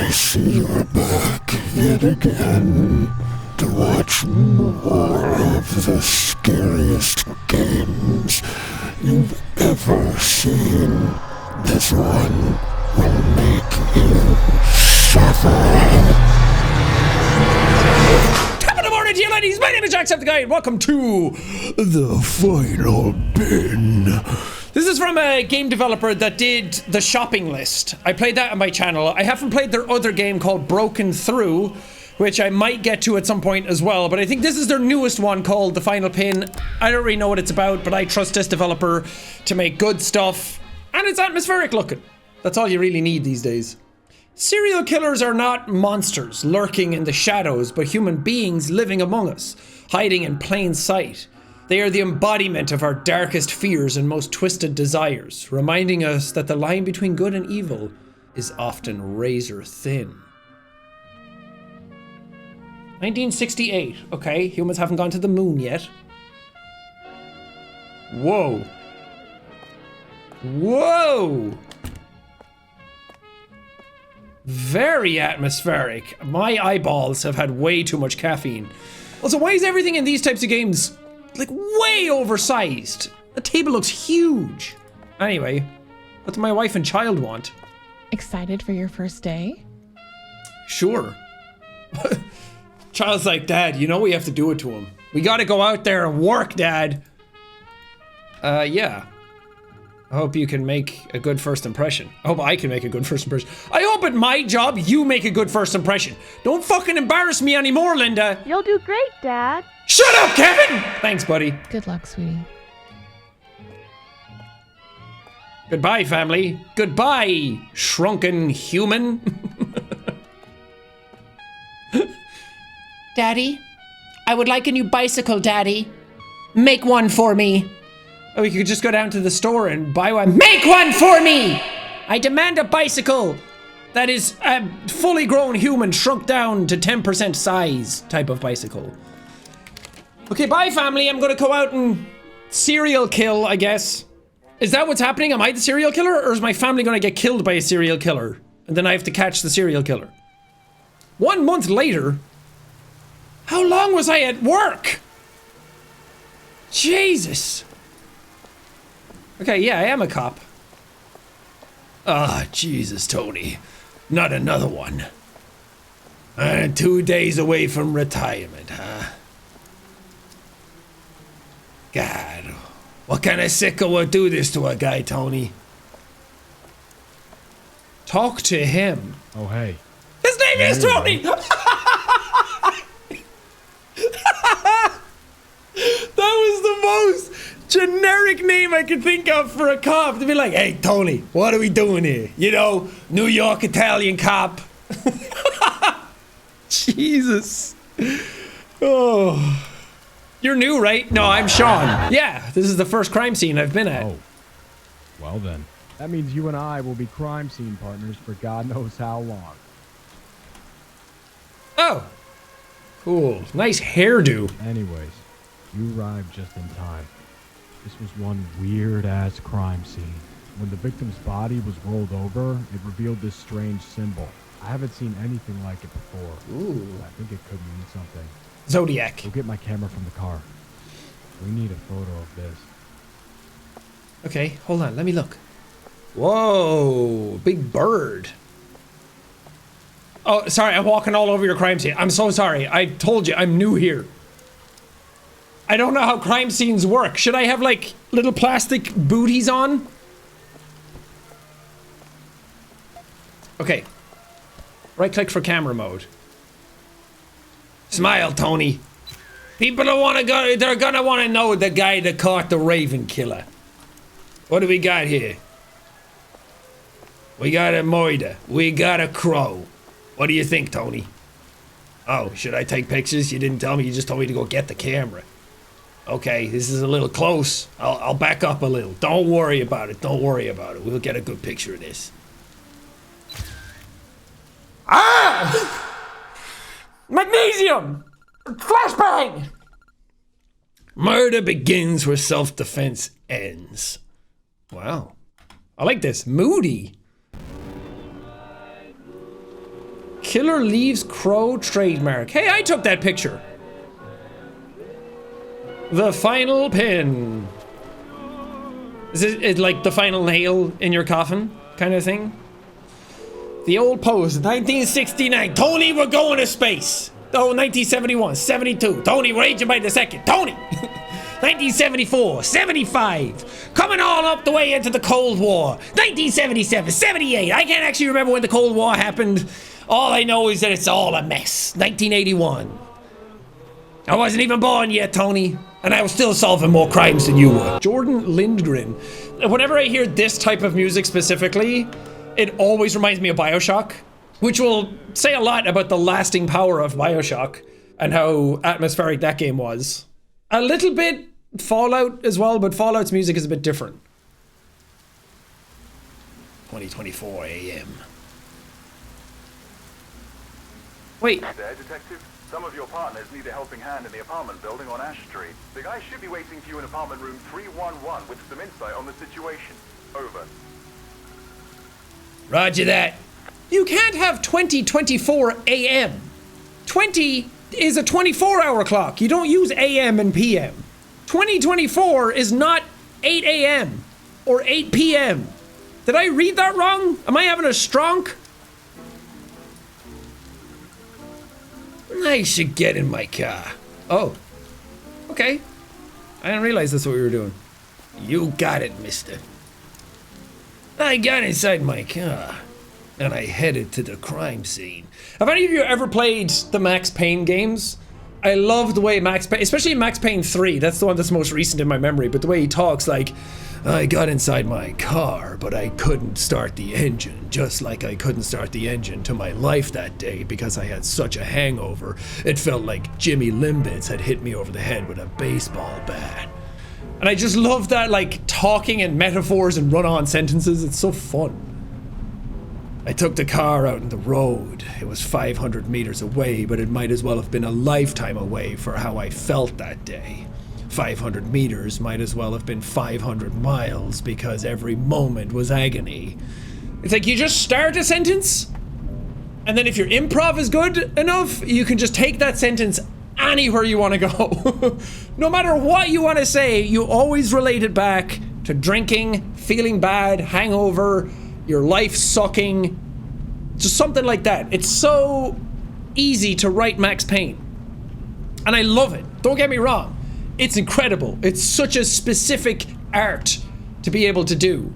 I see you're back yet again to watch more of the scariest games you've ever seen. This one will make you suffer. Top of the morning to you, ladies. My name is Jacksepticeye, and welcome to the Final Bin. This is from a game developer that did the shopping list. I played that on my channel. I haven't played their other game called Broken Through, which I might get to at some point as well, but I think this is their newest one called The Final Pin. I don't really know what it's about, but I trust this developer to make good stuff, and it's atmospheric looking. That's all you really need these days. Serial killers are not monsters lurking in the shadows, but human beings living among us, hiding in plain sight. They are the embodiment of our darkest fears and most twisted desires, reminding us that the line between good and evil is often razor thin. 1968. Okay, humans haven't gone to the moon yet. Whoa. Whoa! Very atmospheric. My eyeballs have had way too much caffeine. Also, why is everything in these types of games like way oversized? The table looks huge. Anyway, what do my wife and child want? Excited for your first day? Sure. Child's like, Dad, you know we have to do it to him. We gotta go out there and work, Dad. Yeah. I hope you can make a good first impression. I hope I can make a good first impression. I hope at my job you make a good first impression. Don't fucking embarrass me anymore, Linda. You'll do great, Dad. Shut up, Kevin! Thanks, buddy. Good luck, sweetie. Goodbye, family. Goodbye, shrunken human. Daddy, I would like a new bicycle, Daddy. Make one for me. Oh, we could just go down to the store and buy one. Make one for me! I demand a bicycle that is a fully grown human shrunk down to 10% size type of bicycle. Okay, bye family. I'm gonna go out and serial kill, I guess. Is that what's happening? Am I the serial killer, or is my family gonna get killed by a serial killer? And then I have to catch the serial killer. 1 month later? How long was I at work? Jesus. Okay, yeah, I am a cop. Ah, Jesus, Tony. Not another one. 2 days away from retirement, huh? God, what kind of sicko would do this to a guy, Tony? Talk to him. Oh, hey. His name is Tony! That was the most generic name I could think of for a cop to be like, hey, Tony, what are we doing here? You know, New York Italian cop. Jesus. Oh. You're new, right? No, I'm Sean. Yeah, this is the first crime scene I've been at. Oh. Well then. That means you and I will be crime scene partners for God knows how long. Oh. Cool. Nice hairdo. Anyways, you arrived just in time. This was one weird-ass crime scene. When the victim's body was rolled over, it revealed this strange symbol. I haven't seen anything like it before. Ooh. I think it could mean something. Zodiac. Go get my camera from the car. We need a photo of this. Okay, hold on, let me look. Whoa, big bird. Oh, sorry, I'm walking all over your crime scene. I'm so sorry. I told you, I'm new here. I don't know how crime scenes work. Should I have, like, little plastic booties on? Okay. Right-click for camera mode. Smile, Tony. People don't want to go. They're gonna want to know the guy that caught the Raven killer. What do we got here? We got a murder. We got a crow. What do you think, Tony? Oh, should I take pictures? You didn't tell me. You just told me to go get the camera. Okay, this is a little close. I'll back up a little. Don't worry about it. Don't worry about it. We'll get a good picture of this. Ah! Magnesium! Flashback! Murder begins where self-defense ends. Wow. I like this. Moody. Killer leaves crow trademark. Hey, I took that picture. The final pin. Is it like the final nail in your coffin kind of thing? The old pose, 1969. Tony, we're going to space. Oh, 1971, 72. Tony, we're aging by the second. Tony! 1974, 75. Coming all up the way into the Cold War. 1977, 78. I can't actually remember when the Cold War happened. All I know is that it's all a mess. 1981. I wasn't even born yet, Tony. And I was still solving more crimes than you were. Jordan Lindgren. Whenever I hear this type of music specifically, it always reminds me of BioShock, which will say a lot about the lasting power of BioShock and how atmospheric that game was. A little bit Fallout as well, but Fallout's music is a bit different. 2024 AM. Wait. There, Detective. Some of your partners need a helping hand in the apartment building on Ash Street. The guy should be waiting for you in apartment room 311 with some insight on the situation. Over. Roger that. You can't have 2024 AM. 20 is a 24-hour clock. You don't use AM and PM. 2024 is not 8 AM or 8 PM. Did I read that wrong? Am I having a stronk? I should get in my car. Oh. Okay. I didn't realize that's what we were doing. You got it, mister. I got inside my car, and I headed to the crime scene. Have any of you ever played the Max Payne games? I love the way Max Payne, especially Max Payne 3, that's the one that's most recent in my memory, but the way he talks like, I got inside my car, but I couldn't start the engine, just like I couldn't start the engine to my life that day because I had such a hangover. It felt like Jimmy Limbitz had hit me over the head with a baseball bat. And I just love that, like, talking and metaphors and run-on sentences. It's so fun. I took the car out on the road. It was 500 meters away, but it might as well have been a lifetime away for how I felt that day. 500 meters might as well have been 500 miles because every moment was agony. It's like you just start a sentence, and then if your improv is good enough, you can just take that sentence anywhere you want to go. No matter what you want to say, you always relate it back to drinking, feeling bad, hangover, your life sucking, just something like that. It's so easy to write Max Payne. And I love it. Don't get me wrong. It's incredible. It's such a specific art to be able to do.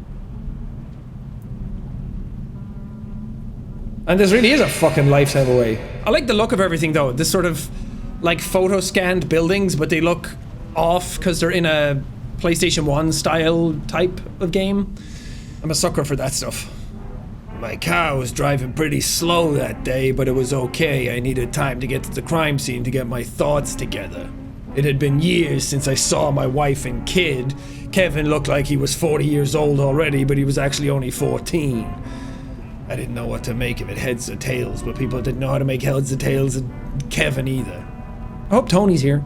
And this really is a fucking lifetime away. I like the look of everything though. This sort of like photo scanned buildings, but they look off because they're in a PlayStation 1 style type of game. I'm a sucker for that stuff. My car was driving pretty slow that day, but it was okay. I needed time to get to the crime scene to get my thoughts together. It had been years since I saw my wife and kid. Kevin looked like he was 40 years old already, but he was actually only 14. I didn't know what to make of it, heads or tails, but people didn't know how to make heads or tails of Kevin either. I hope Tony's here.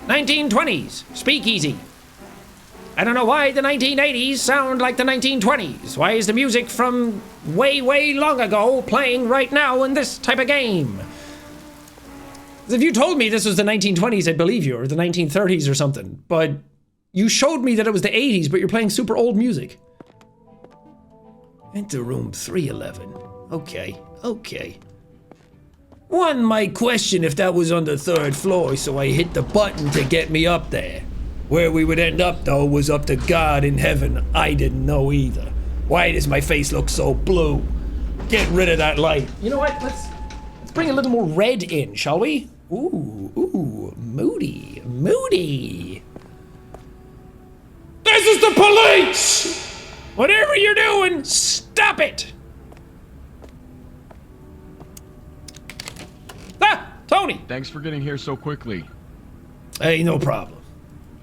1920s, speakeasy. I don't know why the 1980s sound like the 1920s. Why is the music from way, way long ago playing right now in this type of game? If you told me this was the 1920s, I'd believe you, or the 1930s or something. But you showed me that it was the 80s, but you're playing super old music. Enter room 311. Okay. One might question if that was on the 3rd floor, so I hit the button to get me up there. Where we would end up, though, was up to God in heaven. I didn't know either. Why does my face look so blue? Get rid of that light. You know what? Let's bring a little more red in, shall we? Ooh, moody. This is the police! Whatever you're doing, stop it! Ah, Tony! Thanks for getting here so quickly. Hey, no problem.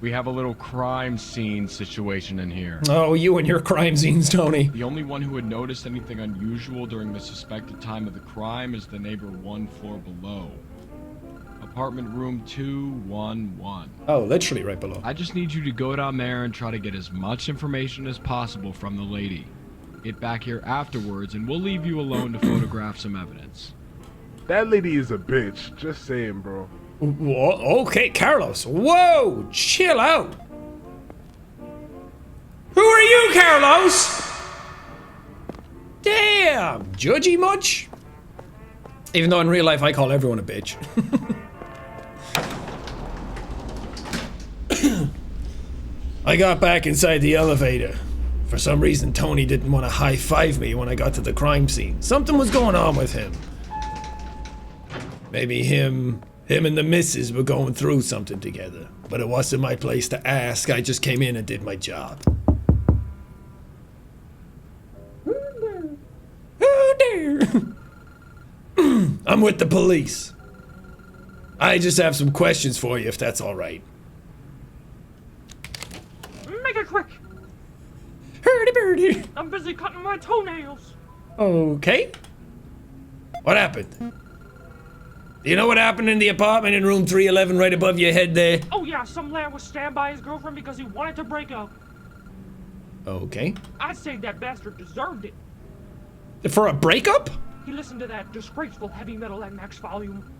We have a little crime scene situation in here. Oh, you and your crime scenes, Tony. The only one who had noticed anything unusual during the suspected time of the crime is the neighbor 1 floor below. apartment room 211. Oh, literally right below. I just need you to go down there and try to get as much information as possible from the lady. Get back here afterwards and we'll leave you alone to photograph some evidence. That lady is a bitch. Just saying, bro. Whoa, okay, Carlos. Whoa, chill out. Who are you, Carlos? Damn, judgy much? Even though in real life I call everyone a bitch. I got back inside the elevator. For some reason, Tony didn't want to high-five me when I got to the crime scene. Something was going on with him. Maybe him and the missus were going through something together. But it wasn't my place to ask. I just came in and did my job. Oh dear. I'm with the police. I just have some questions for you if that's alright. Make it quick! Hurdy-burdy. I'm busy cutting my toenails. Okay. What happened? Do you know what happened in the apartment in room 311 right above your head there? Oh yeah, some lad was stabbed by his girlfriend because he wanted to break up. Okay. I'd say that bastard deserved it. For a breakup? He listened to that disgraceful heavy metal at max volume.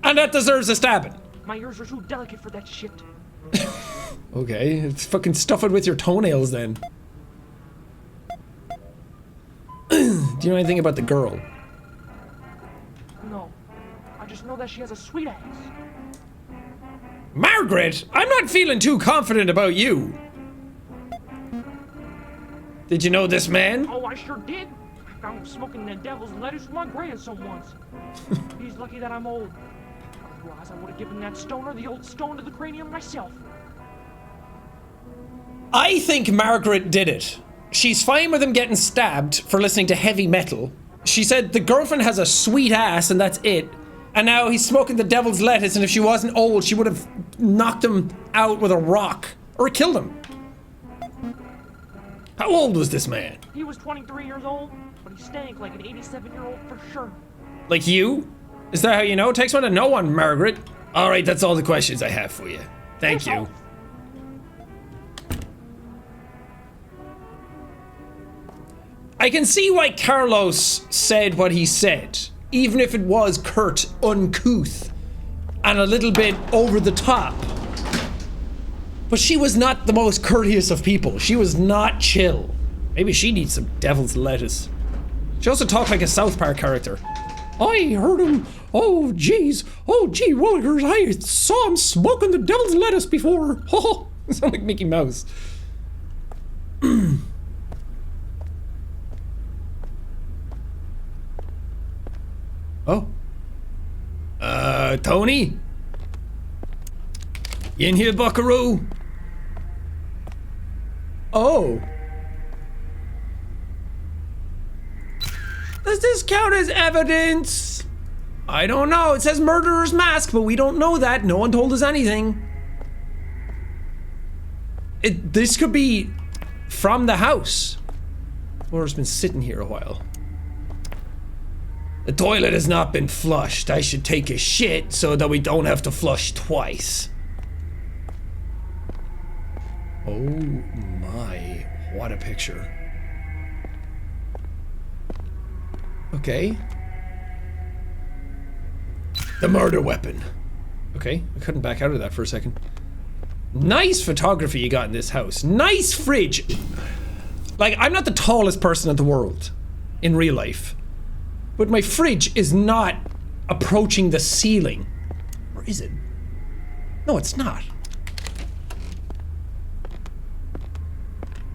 And that deserves a stabbing. My ears are too delicate for that shit. Okay, it's fucking stuff it with your toenails then. Do you know anything about the girl? No. I just know that she has a sweet ass. Margaret, I'm not feeling too confident about you. Did you know this man? Oh, I sure did. I found him smoking the devil's lettuce with my grandson once. He's lucky that I'm old. Otherwise, I would have given that stoner the old stone to the cranium myself. I think Margaret did it. She's fine with him getting stabbed for listening to heavy metal. She said the girlfriend has a sweet ass and that's it. And now he's smoking the devil's lettuce, and if she wasn't old, she would have knocked him out with a rock. Or killed him. How old was this man? He was 23 years old, but he stank like an 87-year-old for sure. Like you? Is that how you know? It takes one to know one, Margaret. Alright, that's all the questions I have for you. Thank you. I can see why Carlos said what he said, even if it was curt, uncouth, and a little bit over the top. But she was not the most courteous of people. She was not chill. Maybe she needs some devil's lettuce. She also talked like a South Park character. I heard him. Oh, jeez. Oh, gee willikers. I saw him smoking the devil's lettuce before. Oh, sound like Mickey Mouse. Oh. Tony? You in here, buckaroo? Oh. Does this count as evidence? I don't know. It says murderer's mask, but we don't know that. No one told us anything. This could be from the house. Or it's been sitting here a while. The toilet has not been flushed. I should take a shit so that we don't have to flush twice. Oh my, what a picture. Okay. The murder weapon. Okay, I couldn't back out of that for a second. Nice photography you got in this house. Nice fridge. Like, I'm not the tallest person in the world in real life. But my fridge is not approaching the ceiling. Or is it? No, it's not.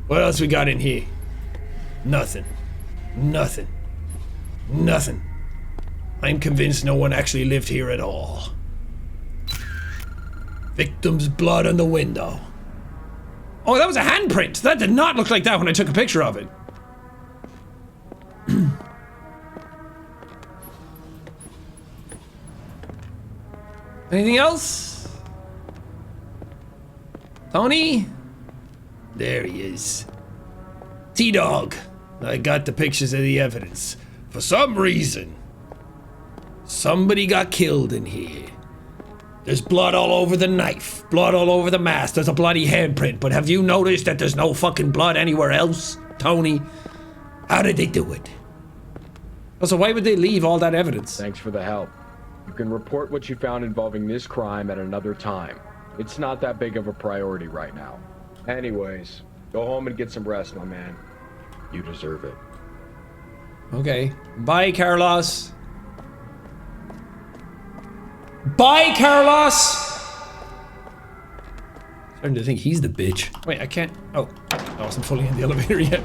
What else we got in here? Nothing. Nothing. Nothing. I'm convinced no one actually lived here at all. Victim's blood on the window. Oh, that was a handprint. That did not look like that when I took a picture of it. Anything else? Tony? There he is. T-Dog. I got the pictures of the evidence. For some reason, somebody got killed in here. There's blood all over the knife, blood all over the mask, there's a bloody handprint, but have you noticed that there's no fucking blood anywhere else, Tony? How did they do it? So why would they leave all that evidence? Thanks for the help. You can report what you found involving this crime at another time. It's not that big of a priority right now. Anyways, go home and get some rest, my man. You deserve it. Okay. Bye, Carlos. Bye, Carlos! Starting to think he's the bitch. Wait, I can't... Oh, I wasn't fully in the elevator yet.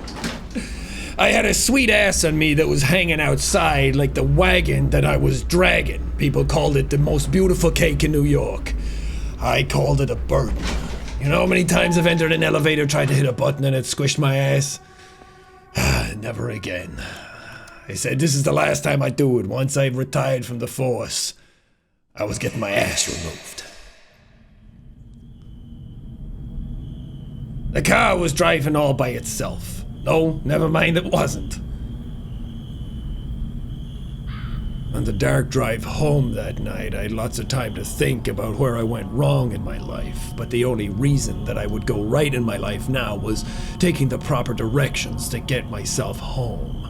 I had a sweet ass on me that was hanging outside like the wagon that I was dragging. People called it the most beautiful cake in New York. I called it a burden. You know how many times I've entered an elevator, tried to hit a button, and it squished my ass? Never again. I said this is the last time I do it. Once I retired from the force, I was getting my ass removed. The car was driving all by itself. No, never mind, it wasn't. On the dark drive home that night, I had lots of time to think about where I went wrong in my life, but the only reason that I would go right in my life now was taking the proper directions to get myself home.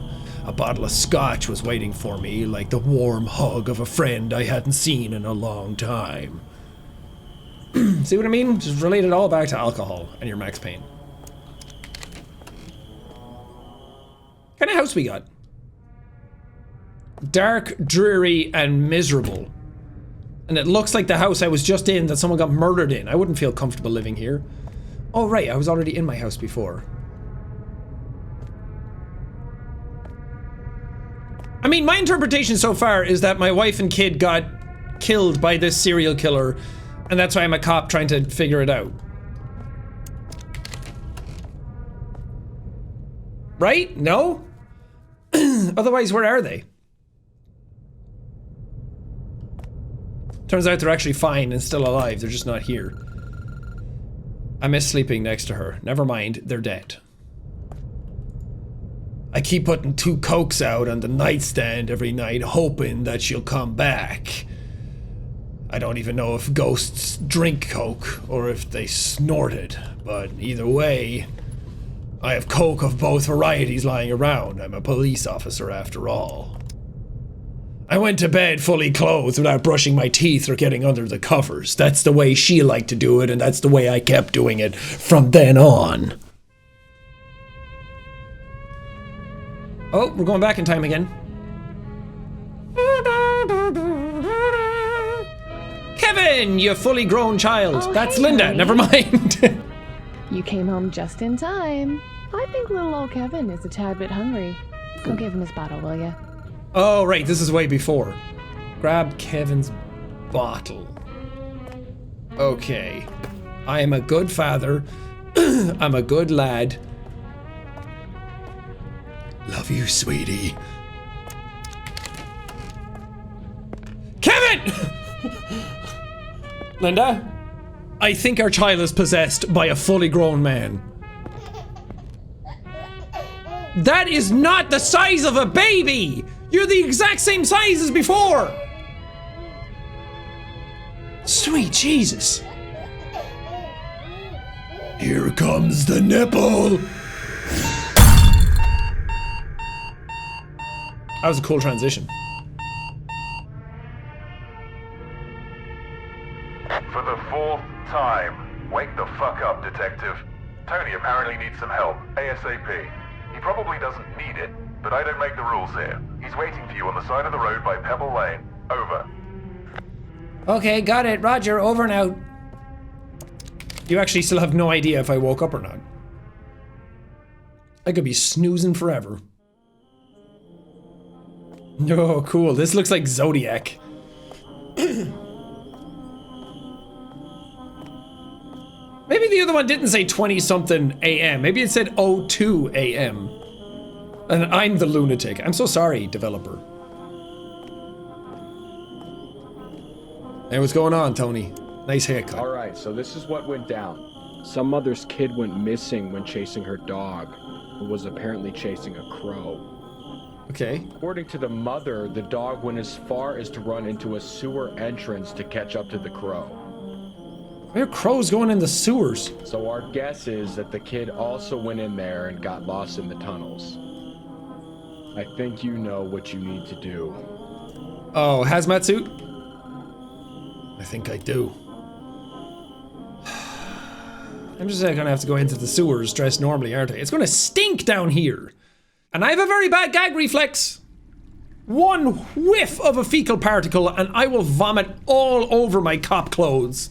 A bottle of scotch was waiting for me, like the warm hug of a friend I hadn't seen in a long time. See what I mean? Just relate it all back to alcohol and your Max Payne. What kind of house we got? Dark, dreary, and miserable. And it looks like the house I was just in that someone got murdered in. I wouldn't feel comfortable living here. Oh right, I was already in my house before. I mean, my interpretation so far is that my wife and kid got killed by this serial killer, and that's why I'm a cop trying to figure it out. Right? No? Otherwise, where are they? Turns out they're actually fine and still alive, they're just not here. I miss sleeping next to her. Never mind, they're dead. I keep putting 2 Cokes out on the nightstand every night, hoping that she'll come back. I don't even know if ghosts drink Coke or if they snort it, but either way, I have Coke of both varieties lying around. I'm a police officer after all. I went to bed fully clothed without brushing my teeth or getting under the covers. That's the way she liked to do it, and that's the way I kept doing it from then on. Oh, we're going back in time again. Kevin, you fully grown child. Oh, That's hey, Linda, honey. never mind. You came home just in time. I think little old Kevin is a tad bit hungry. Go give him his bottle, will ya? Oh, right, this is way before. Grab Kevin's bottle. Okay. I am a good father. I'm a good lad. Love you, sweetie. Kevin! Linda? I think our child is possessed by a fully grown man. That is not the size of a baby! You're the exact same size as before! Sweet Jesus. Here comes the nipple! That was a cool transition. For the 4th time, wake the fuck up, detective. Tony apparently needs some help, ASAP. He probably doesn't need it, but I don't make the rules here. He's waiting for you on the side of the road by Pebble Lane. Over. Okay, got it. Roger, over and out. You actually still have no idea if I woke up or not. I could be snoozing forever. Oh, cool. This looks like Zodiac. Maybe the other one didn't say 20-something a.m. Maybe it said 02 a.m. And I'm the lunatic. I'm so sorry, developer. Hey, what's going on, Tony? Nice haircut. Alright, so this is what went down. Some mother's kid went missing when chasing her dog, who was apparently chasing a crow. Okay. According to the mother, the dog went as far as to run into a sewer entrance to catch up to the crow. Where are crows going in the sewers? So our guess is that the kid also went in there and got lost in the tunnels. I think you know what you need to do. Oh, hazmat suit? I think I do. I'm just gonna have to go into the sewers dressed normally, aren't I? It's gonna stink down here. And I have a very bad gag reflex. One whiff of a fecal particle and I will vomit all over my cop clothes.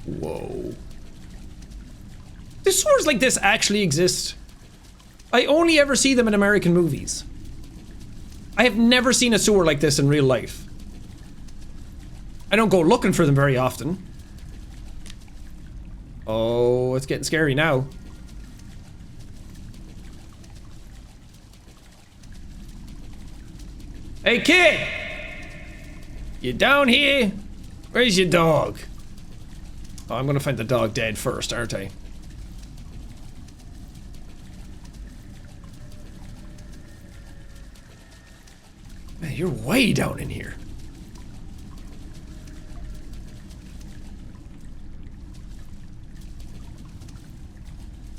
Whoa. Do sewers like this actually exist? I only ever see them in American movies. I have never seen a sewer like this in real life. I don't go looking for them very often. Oh, it's getting scary now. Hey kid! You down here? Where's your dog? Oh, I'm gonna find the dog dead first, aren't I? Man, you're way down in here.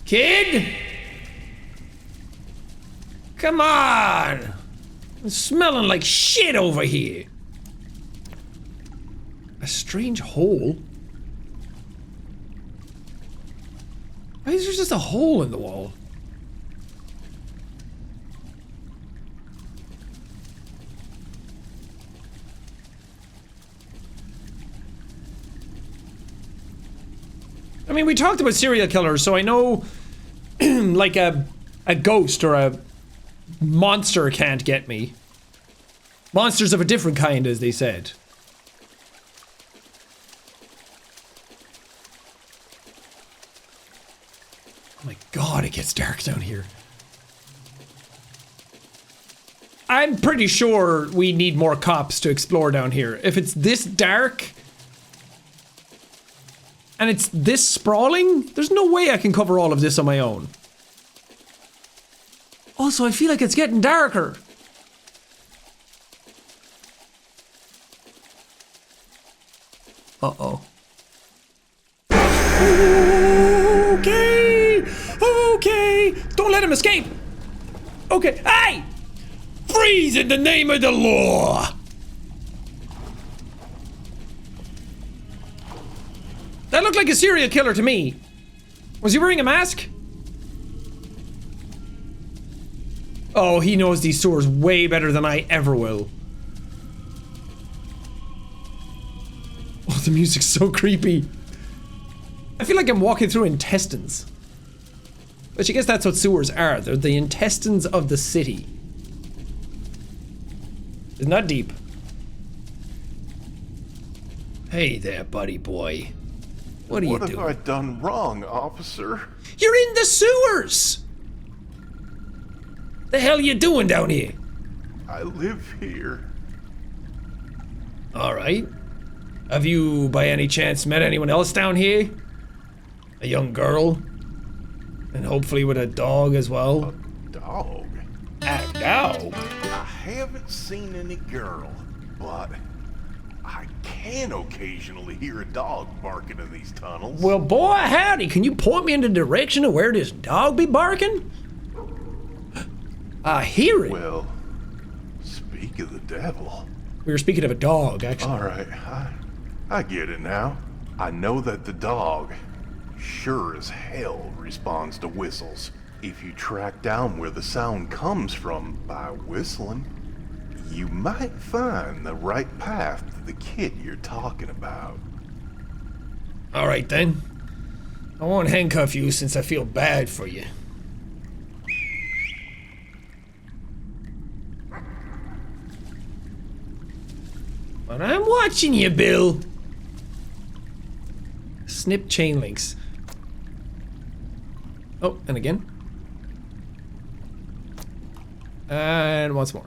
Kid? Come on! It's smelling like shit over here. A strange hole? Why is there just a hole in the wall? I mean, we talked about serial killers, so I know like a ghost or a monster can't get me. Monsters of a different kind, as they said. Oh my god, it gets dark down here. I'm pretty sure we need more cops to explore down here. If it's this dark and it's this sprawling, there's no way I can cover all of this on my own. Also, I feel like it's getting darker. Uh-oh. Okay! Okay! Don't let him escape! Okay, hey! Freeze in the name of the law! That looked like a serial killer to me. Was he wearing a mask? Oh, he knows these sewers way better than I ever will. Oh, the music's so creepy. I feel like I'm walking through intestines. But I guess that's what sewers are. They're the intestines of the city. Isn't that deep? Hey there, buddy boy. What are you doing? What have I done wrong, officer? You're in the sewers! The hell you doing down here? I live here. Alright. Have you, by any chance, met anyone else down here? A young girl? And hopefully with a dog as well? A dog? A dog? I haven't seen any girl, but I can occasionally hear a dog barking in these tunnels. Well, boy, howdy. Can you point me in the direction of where this dog be barking? I hear it. Well, speak of the devil. We were speaking of a dog, actually. All right, I get it now. I know that the dog sure as hell responds to whistles. If you track down where the sound comes from by whistling, you might find the right path to the kid you're talking about. All right, then. I won't handcuff you since I feel bad for you. But I'm watching you, Bill. Snip chain links. Oh, and again. And once more.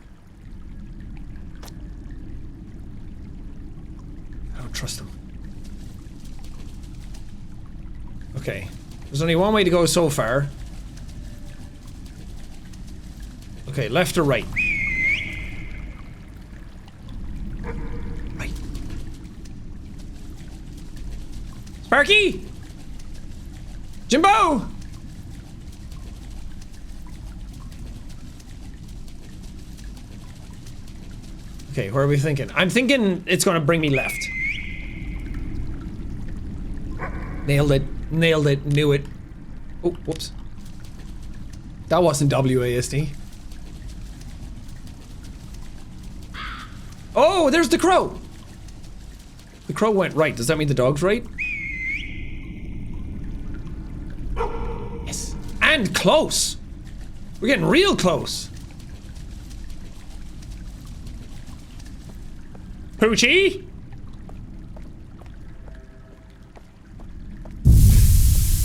I don't trust him. Okay. There's only one way to go so far. Okay, left or right? Right. Sparky! Jimbo! Okay, where are we thinking? I'm thinking it's gonna bring me left. Nailed it. Nailed it. Knew it. Oh, whoops. That wasn't WASD. Oh, there's the crow! The crow went right. Does that mean the dog's right? Yes. And close! We're getting real close. Poochie?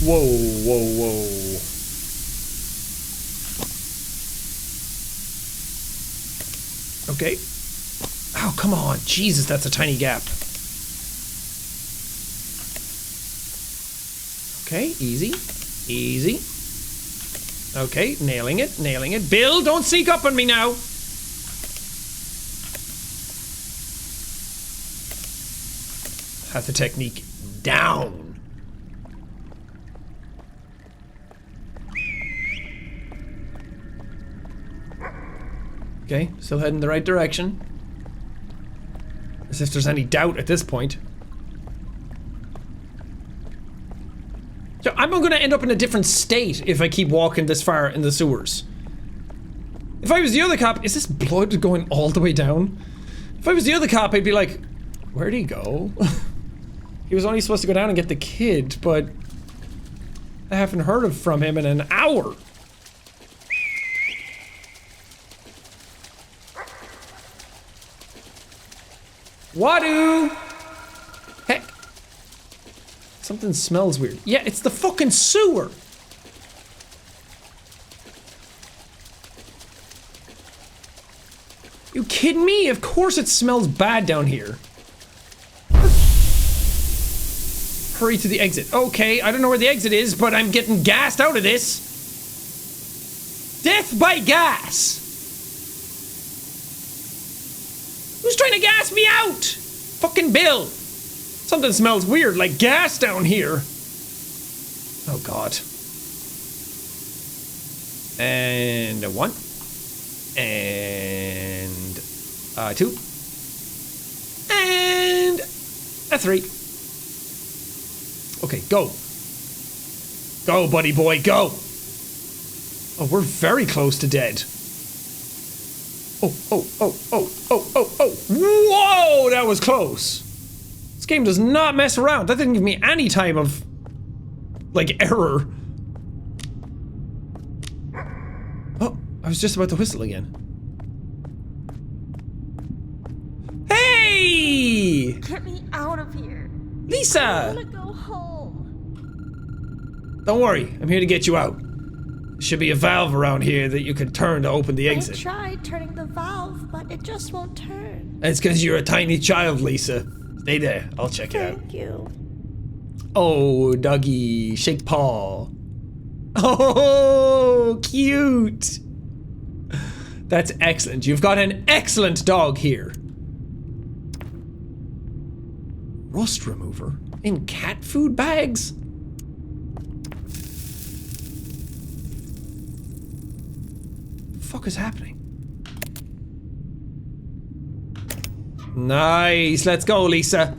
Whoa, whoa, whoa. Okay. Oh, come on. Jesus, that's a tiny gap. Okay, easy. Easy. Okay, nailing it, nailing it. Bill, don't sneak up on me now. Have the technique down. Okay, still heading the right direction. As if there's any doubt at this point. So I'm gonna end up in a different state if I keep walking this far in the sewers. If I was the other cop, is this blood going all the way down? If I was the other cop, I'd be like, where'd he go? He was only supposed to go down and get the kid, but I haven't heard from him in an hour. Wadu! Heck. Something smells weird. Yeah, it's the fucking sewer! You kidding me? Of course it smells bad down here. Hurry to the exit. Okay, I don't know where the exit is, but I'm getting gassed out of this. Death by gas! Who's trying to gas me out? Fucking Bill. Something smells weird, like gas down here. Oh god. And a 1. And a 2. And a 3. Okay, go. Go, buddy boy, go. Oh, we're very close to dead. Oh, oh, oh, oh, oh, oh, oh. Whoa, that was close. This game does not mess around. That didn't give me any time of, like, error. Oh, I was just about to whistle again. Hey! Get me out of here. Lisa! I wanna go home. Don't worry, I'm here to get you out. There should be a valve around here that you can turn to open the exit. I tried turning the valve, but it just won't turn. It's because you're a tiny child, Lisa. Stay there, I'll check it out. Thank you. Oh, doggy, shake paw. Oh, cute. That's excellent. You've got an excellent dog here. Rust remover in cat food bags? What the fuck is happening? Nice, let's go, Lisa.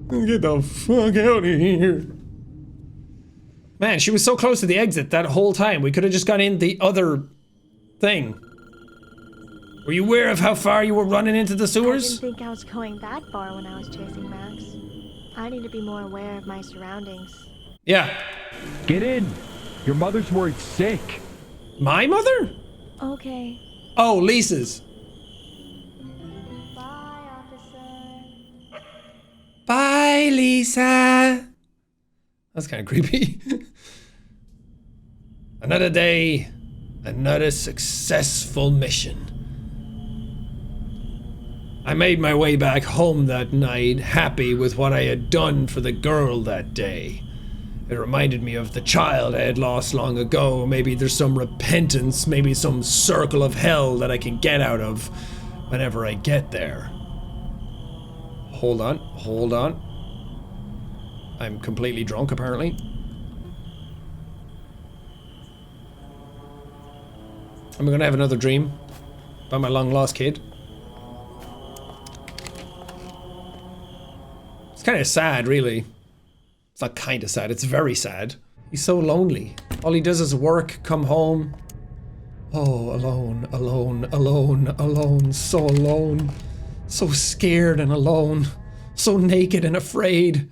Get the fuck out of here. Man, she was so close to the exit that whole time. We could have just gone in the other thing. Were you aware of how far you were running into the sewers? I didn't think I was going that far when I was chasing Max. I need to be more aware of my surroundings. Yeah. Get in! Your mother's worried sick. My mother? Okay. Oh, Lisa's. Bye, officer. Bye, Lisa. That's kind of creepy. Another day, another successful mission. I made my way back home that night, happy with what I had done for the girl that day. It reminded me of the child I had lost long ago. Maybe there's some repentance, maybe some circle of hell that I can get out of whenever I get there. Hold on, hold on. I'm completely drunk, apparently. I'm gonna have another dream about my long-lost kid. It's kind of sad, really. It's not kind of sad, it's very sad. He's so lonely. All he does is work, come home. Oh, alone, alone, alone, alone, so alone. So scared and alone. So naked and afraid.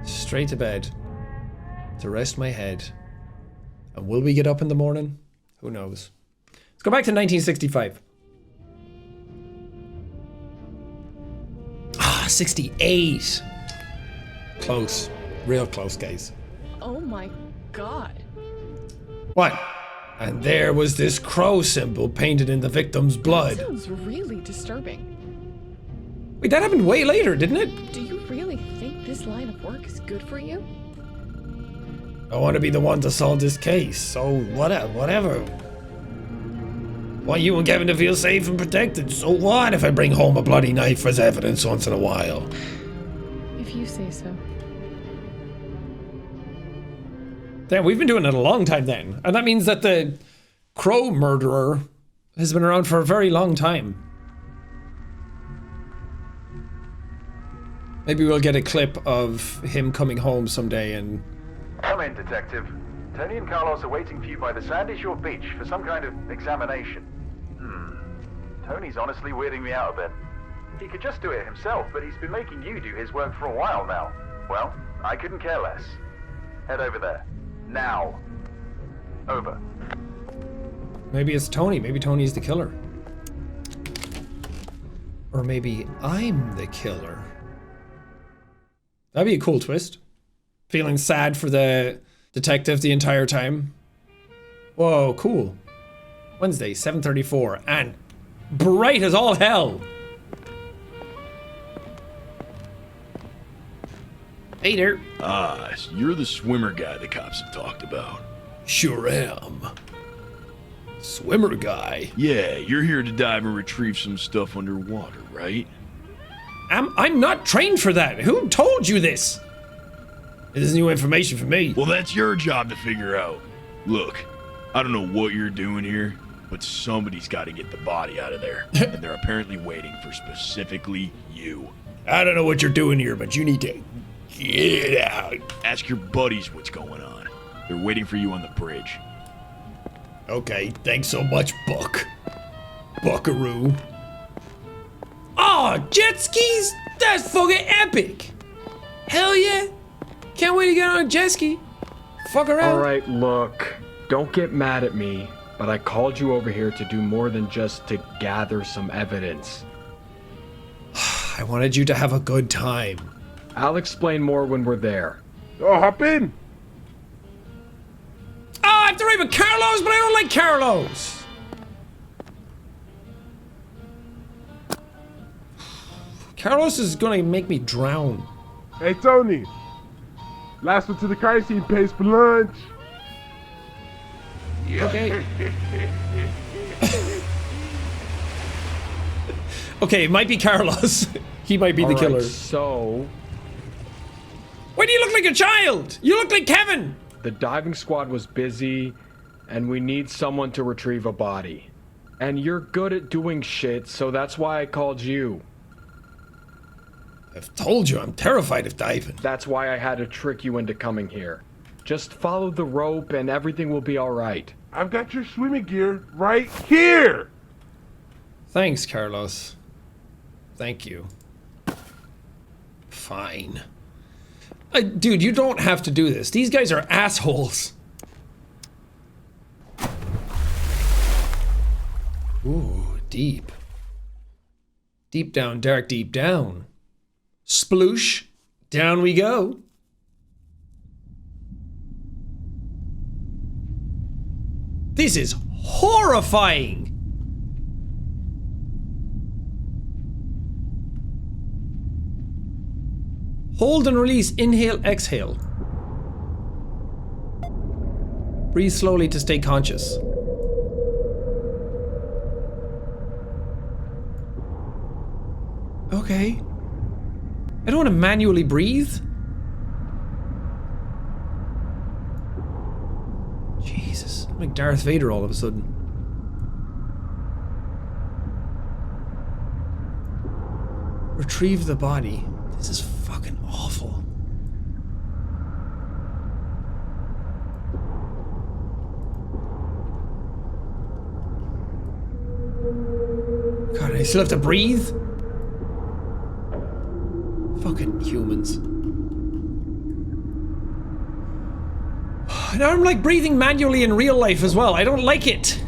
Straight to bed. To rest my head. And will we get up in the morning? Who knows? Let's go back to 1965. 68. Close. Real close, guys. Oh my god. What? And there was this crow symbol painted in the victim's blood. That sounds really disturbing. Wait, that happened way later, didn't it? Do you really think this line of work is good for you? I want to be the one to solve this case, so whatever. Want you and Kevin to feel safe and protected, so what if I bring home a bloody knife as evidence once in a while? If you say so. Damn, we've been doing it a long time then. And that means that the crow murderer has been around for a very long time. Maybe we'll get a clip of him coming home someday and... Come in, Detective. Tony and Carlos are waiting for you by the sandy shore beach for some kind of examination. Tony's honestly weirding me out a bit. He could just do it himself, but he's been making you do his work for a while now. Well, I couldn't care less. Head over there. Now. Over. Maybe it's Tony. Maybe Tony's the killer. Or maybe I'm the killer. That'd be a cool twist. Feeling sad for the detective the entire time. Whoa, cool. Wednesday, 7:34, and bright as all hell. Hey there. Ah, so you're the swimmer guy the cops have talked about. Sure am. Swimmer guy. Yeah, you're here to dive and retrieve some stuff underwater, right? I'm not trained for that. Who told you this? This is new information for me. Well, that's your job to figure out. Look, I don't know what you're doing here, but somebody's got to get the body out of there. And they're apparently waiting for specifically you. I don't know what you're doing here, but you need to get out. Ask your buddies what's going on. They're waiting for you on the bridge. Okay, thanks so much, Buck. Buckaroo. Oh, jet skis? That's fucking epic. Hell yeah. Can't wait to get on a jet ski. Fuck around. Alright, look. Don't get mad at me, but I called you over here to do more than just to gather some evidence. I wanted you to have a good time. I'll explain more when we're there. Oh, hop in. Oh, I have to ride with Carlos, but I don't like Carlos. Carlos is gonna make me drown. Hey, Tony. Last one to the crime scene pays for lunch. Okay. Okay, it might be Carlos. He might be the killer. So... Why do you look like a child? You look like Kevin. The diving squad was busy, and we need someone to retrieve a body. And you're good at doing shit, so that's why I called you. I've told you, I'm terrified of diving. That's why I had to trick you into coming here. Just follow the rope and everything will be alright. I've got your swimming gear right here. Thanks, Carlos. Thank you. Fine. Dude, you don't have to do this. These guys are assholes. Ooh, deep. Deep down, dark, deep down. Sploosh. Down we go. This is horrifying. Hold and release, inhale, exhale. Breathe slowly to stay conscious. Okay. I don't want to manually breathe. Jesus, I'm like Darth Vader all of a sudden. Retrieve the body. This is fucking awful. God, I still have to breathe? Fucking humans. Now I'm like breathing manually in real life as well. I don't like it.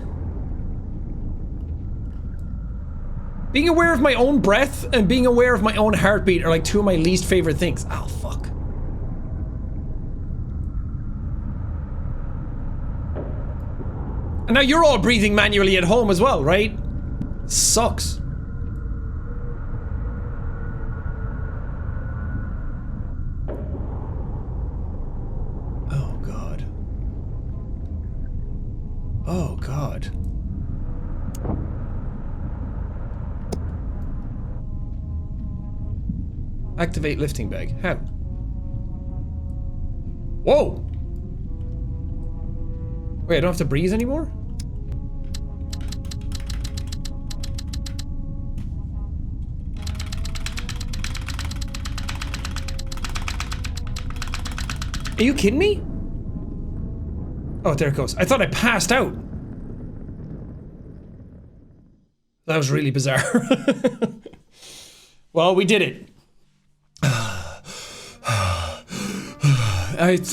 Being aware of my own breath and being aware of my own heartbeat are like two of my least favorite things. Oh, fuck. And now you're all breathing manually at home as well, right? Sucks. Oh, God. Oh, God. Activate lifting bag. How? Whoa! Wait, I don't have to breathe anymore? Are you kidding me? Oh, there it goes. I thought I passed out. That was really bizarre. Well, we did it.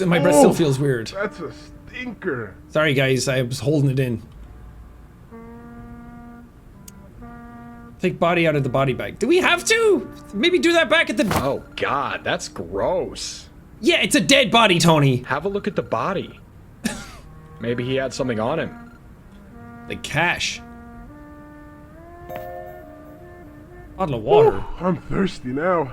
My breath still feels weird. That's a stinker. Sorry, guys. I was holding it in. Take body out of the body bag. Do we have to? Maybe do that back at the... Oh, God. That's gross. Yeah, it's a dead body, Tony. Have a look at the body. Maybe he had something on him. Like cash. Bottle of water. Oh, I'm thirsty now.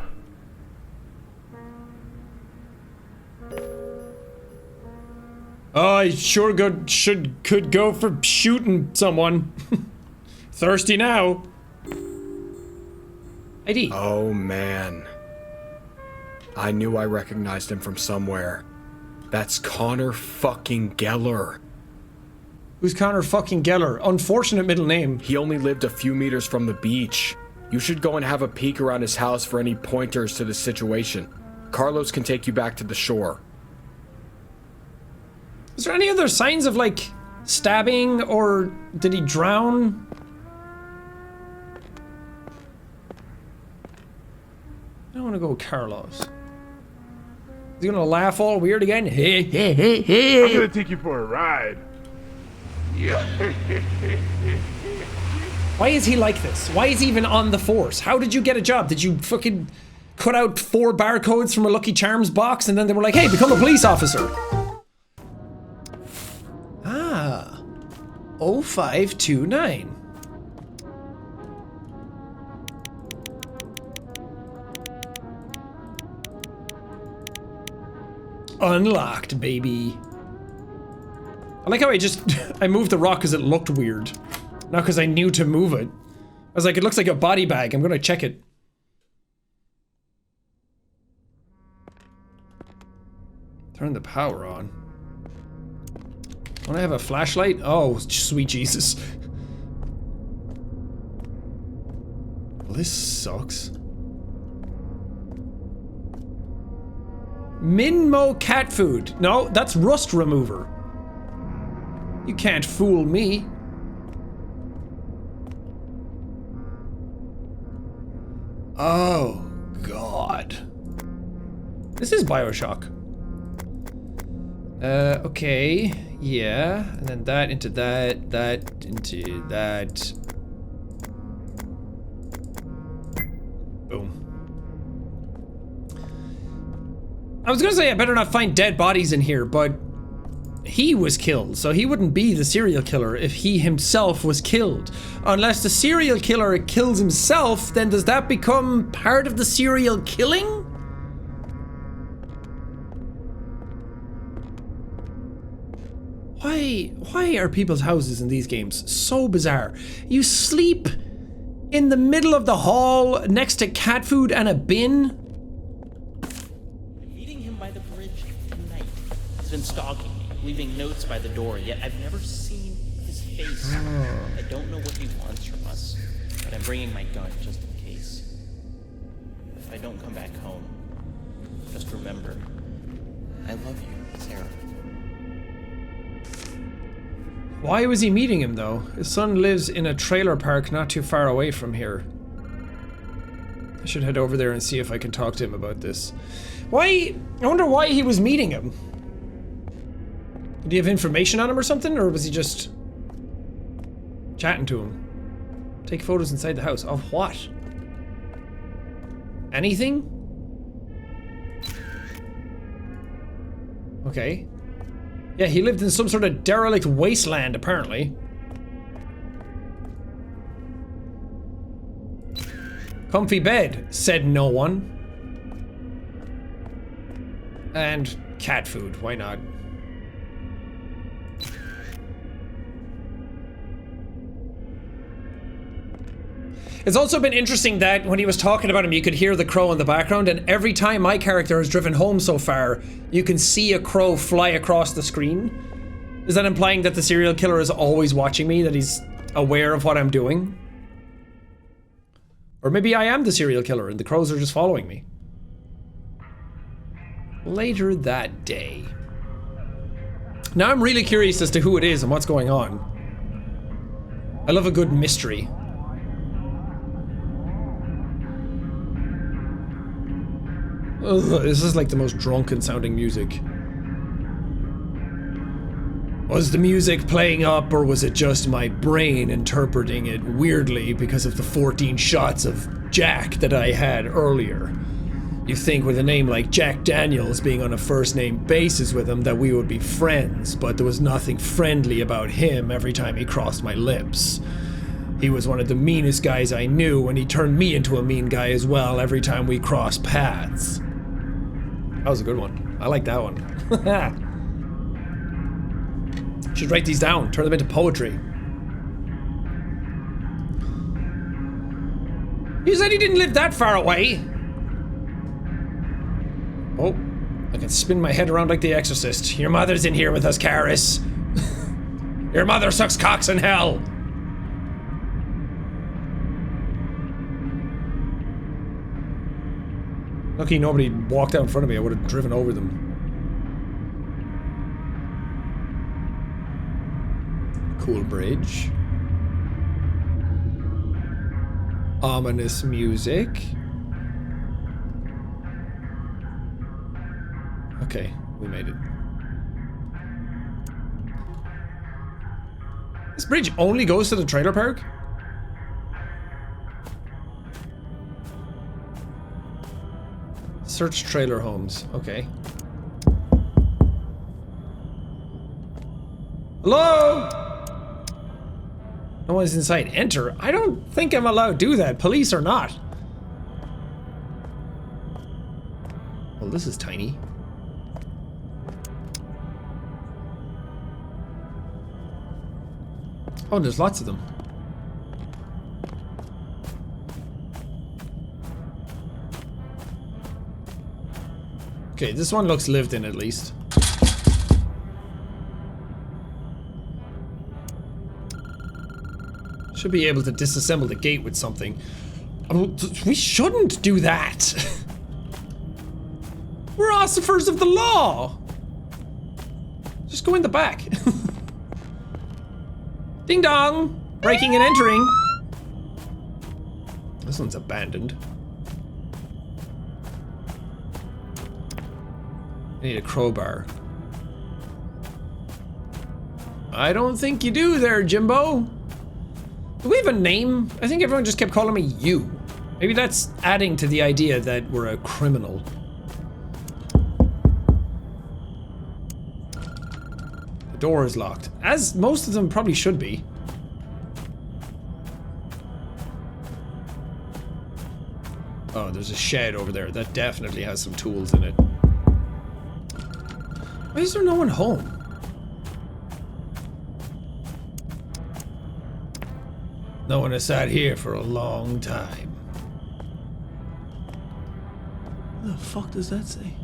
Oh, I sure could go for shooting someone. Thirsty now. ID. Oh, man. I knew I recognized him from somewhere. That's Connor fucking Geller. Who's Connor fucking Geller? Unfortunate middle name. He only lived a few meters from the beach. You should go and have a peek around his house for any pointers to the situation. Carlos can take you back to the shore. Is there any other signs of, like, stabbing, or did he drown? I don't want to go with Carlos. Is he gonna laugh all weird again? Hey, hey, hey, hey. I'm gonna take you for a ride. Yeah. Why is he like this? Why is he even on the force? How did you get a job? Did you fucking cut out 4 barcodes from a Lucky Charms box and then they were like, hey, become a police officer? Ah. 0529. Unlocked, baby. I like how I moved the rock because it looked weird. Not because I knew to move it. I was like, it looks like a body bag. I'm gonna check it. Turn the power on. Don't I have a flashlight? Oh, sweet Jesus. Well, this sucks. Minmo cat food. No, that's rust remover. You can't fool me. Oh, God. This is BioShock. Okay. Yeah. And then that into that, that into that. Boom. I was gonna say I better not find dead bodies in here, but he was killed, so he wouldn't be the serial killer if he himself was killed. Unless the serial killer kills himself, then does that become part of the serial killing? Why are people's houses in these games so bizarre? You sleep in the middle of the hall next to cat food and a bin? I'm meeting him by the bridge tonight. He's been stalking me, leaving notes by the door, yet I've never seen his face. I don't know what he wants from us, but I'm bringing my gun just in case. If I don't come back home, just remember, I love you, Sarah. Why was he meeting him, though? His son lives in a trailer park not too far away from here. I should head over there and see if I can talk to him about this. Why? I wonder why he was meeting him. Did he have information on him or something? Or was he just chatting to him? Take photos inside the house. Of what? Anything? Okay. Yeah, he lived in some sort of derelict wasteland, apparently. Comfy bed, said no one. And cat food, why not? It's also been interesting that when he was talking about him, you could hear the crow in the background, and every time my character has driven home so far, you can see a crow fly across the screen. Is that implying that the serial killer is always watching me, that he's aware of what I'm doing? Or maybe I am the serial killer and the crows are just following me. Later that day. Now I'm really curious as to who it is and what's going on. I love a good mystery. Ugh, this is like the most drunken sounding music. Was the music playing up, or was it just my brain interpreting it weirdly because of the 14 shots of Jack that I had earlier? You think with a name like Jack Daniels, being on a first name basis with him, that we would be friends, but there was nothing friendly about him every time he crossed my lips. He was one of the meanest guys I knew, and he turned me into a mean guy as well every time we crossed paths. That was a good one. I like that one. Should write these down, turn them into poetry. He said he didn't live that far away. Oh, I can spin my head around like the Exorcist. Your mother's in here with us, Karis. Your mother sucks cocks in hell. Lucky nobody walked out in front of me, I would have driven over them. Cool bridge. Ominous music. Okay, we made it. This bridge only goes to the trailer park? Search trailer homes. Okay. Hello? No one's inside. Enter? I don't think I'm allowed to do that. Police or not. Well, this is tiny. Oh, there's lots of them. Okay, this one looks lived in at least. Should be able to disassemble the gate with something. We shouldn't do that. We're ossifers of the law. Just go in the back. Ding dong! Breaking and entering. This one's abandoned. I need a crowbar. I don't think you do there, Jimbo. Do we have a name? I think everyone just kept calling me you. Maybe that's adding to the idea that we're a criminal. The door is locked, as most of them probably should be. Oh, there's a shed over there. That definitely has some tools in it. Why is there no one home? No one has sat here for a long time. What the fuck does that say?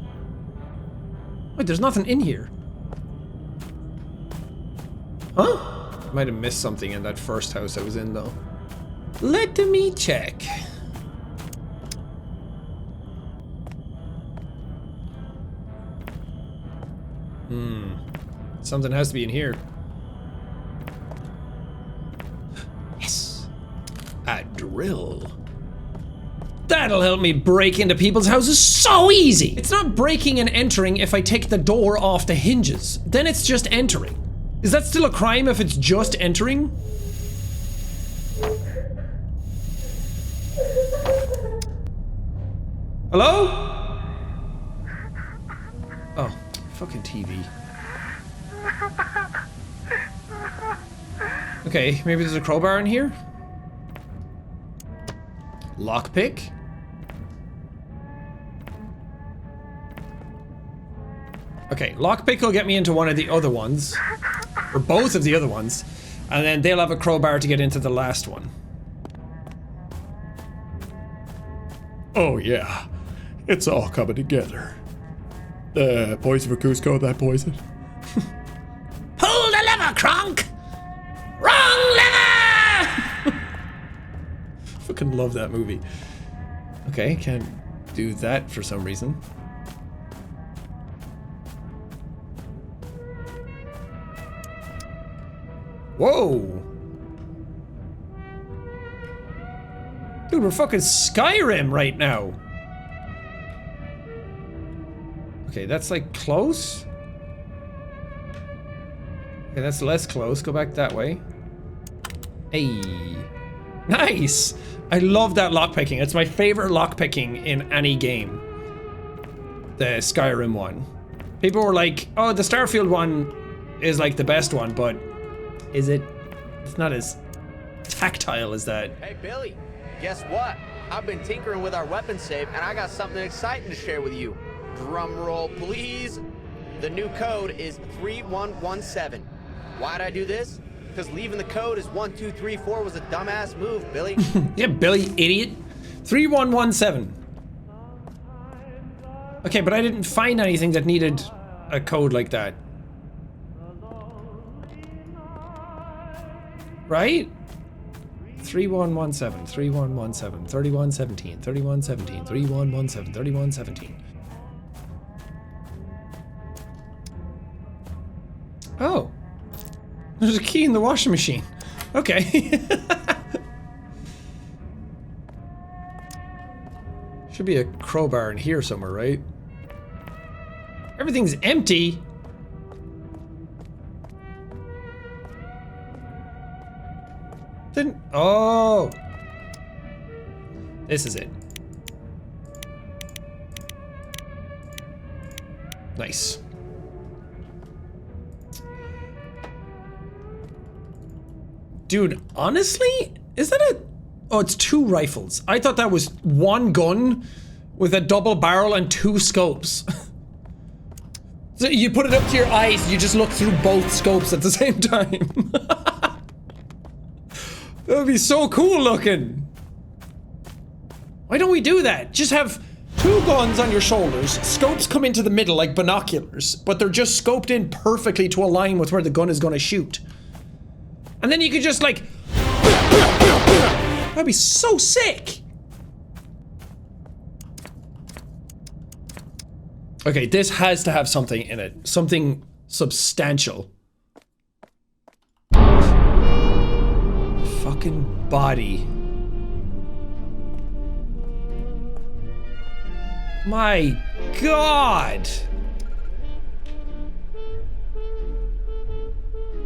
Wait, there's nothing in here. Huh? Might have missed something in that first house I was in, though. Let me check. Something has to be in here. Yes. A drill. That'll help me break into people's houses so easy! It's not breaking and entering if I take the door off the hinges. Then it's just entering. Is that still a crime if it's just entering? Hello? Oh, fucking TV. Okay, maybe there's a crowbar in here? Lockpick? Okay, lockpick will get me into one of the other ones. Or both of the other ones. And then they'll have a crowbar to get into the last one. Oh yeah, it's all coming together. Poison for Cusco, that poison. Pull the lever, Kronk! Wrong lever! Fucking love that movie. Okay, can't do that for some reason. Whoa! Dude, we're fucking Skyrim right now. Okay, that's like close. Okay, that's less close. Go back that way. Hey. Nice! I love that lockpicking. It's my favorite lockpicking in any game. The Skyrim one. People were like, oh, the Starfield one is like the best one, but is it? It's not as tactile as that. Hey, Billy, guess what? I've been tinkering with our weapon safe, and I got something exciting to share with you. Drum roll, please. The new code is 3117. Why'd I do this? Because leaving the code as 1234 was a dumbass move, Billy. Yeah, Billy, idiot. 3117. Okay, but I didn't find anything that needed a code like that. Right? 3117, 3117, 3117, 3117, 3117, 3117. Oh. There's a key in the washing machine. Okay. Should be a crowbar in here somewhere, right? Everything's empty. Then, oh. This is it. Nice. Dude, honestly, is that a... Oh, it's 2 rifles. I thought that was 1 gun with a double barrel and 2 scopes. So you put it up to your eyes, you just look through both scopes at the same time. That would be so cool looking. Why don't we do that? Just have 2 guns on your shoulders, scopes come into the middle like binoculars, but they're just scoped in perfectly to align with where the gun is gonna shoot. And then you could just like... That'd be so sick! Okay, this has to have something in it. Something substantial. Fucking body. My God!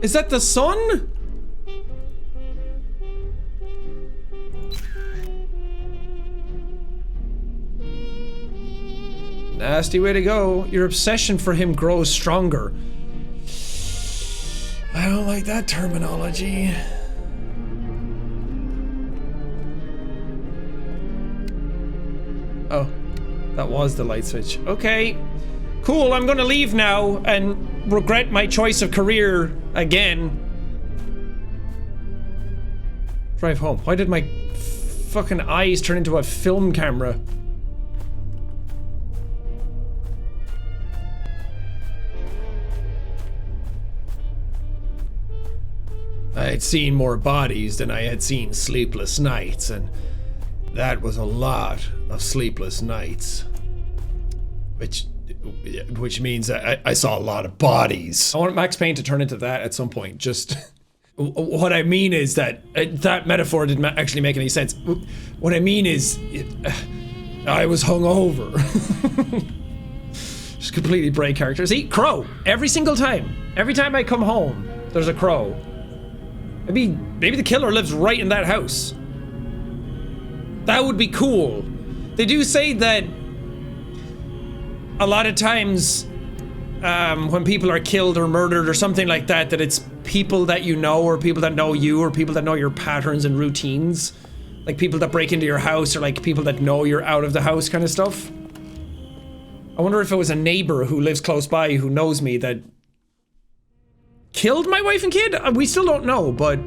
Is that the sun? Nasty way to go. Your obsession for him grows stronger. I don't like that terminology. Oh, that was the light switch. Okay, cool. I'm gonna leave now and regret my choice of career again. Drive home. Why did my fucking eyes turn into a film camera? I had seen more bodies than I had seen sleepless nights, and that was a lot of sleepless nights. Which means that I saw a lot of bodies. I want Max Payne to turn into that at some point. Just what I mean is that that metaphor didn't actually make any sense. What I mean is I was hungover. Just completely break character. See, crow every single time. Every time I come home, there's a crow. Maybe the killer lives right in that house. That would be cool. They do say that a lot of times when people are killed or murdered or something like that, that it's people that you know or people that know you or people that know your patterns and routines. Like people that break into your house or like people that know you're out of the house kind of stuff. I wonder if it was a neighbor who lives close by who knows me that killed my wife and kid? We still don't know, but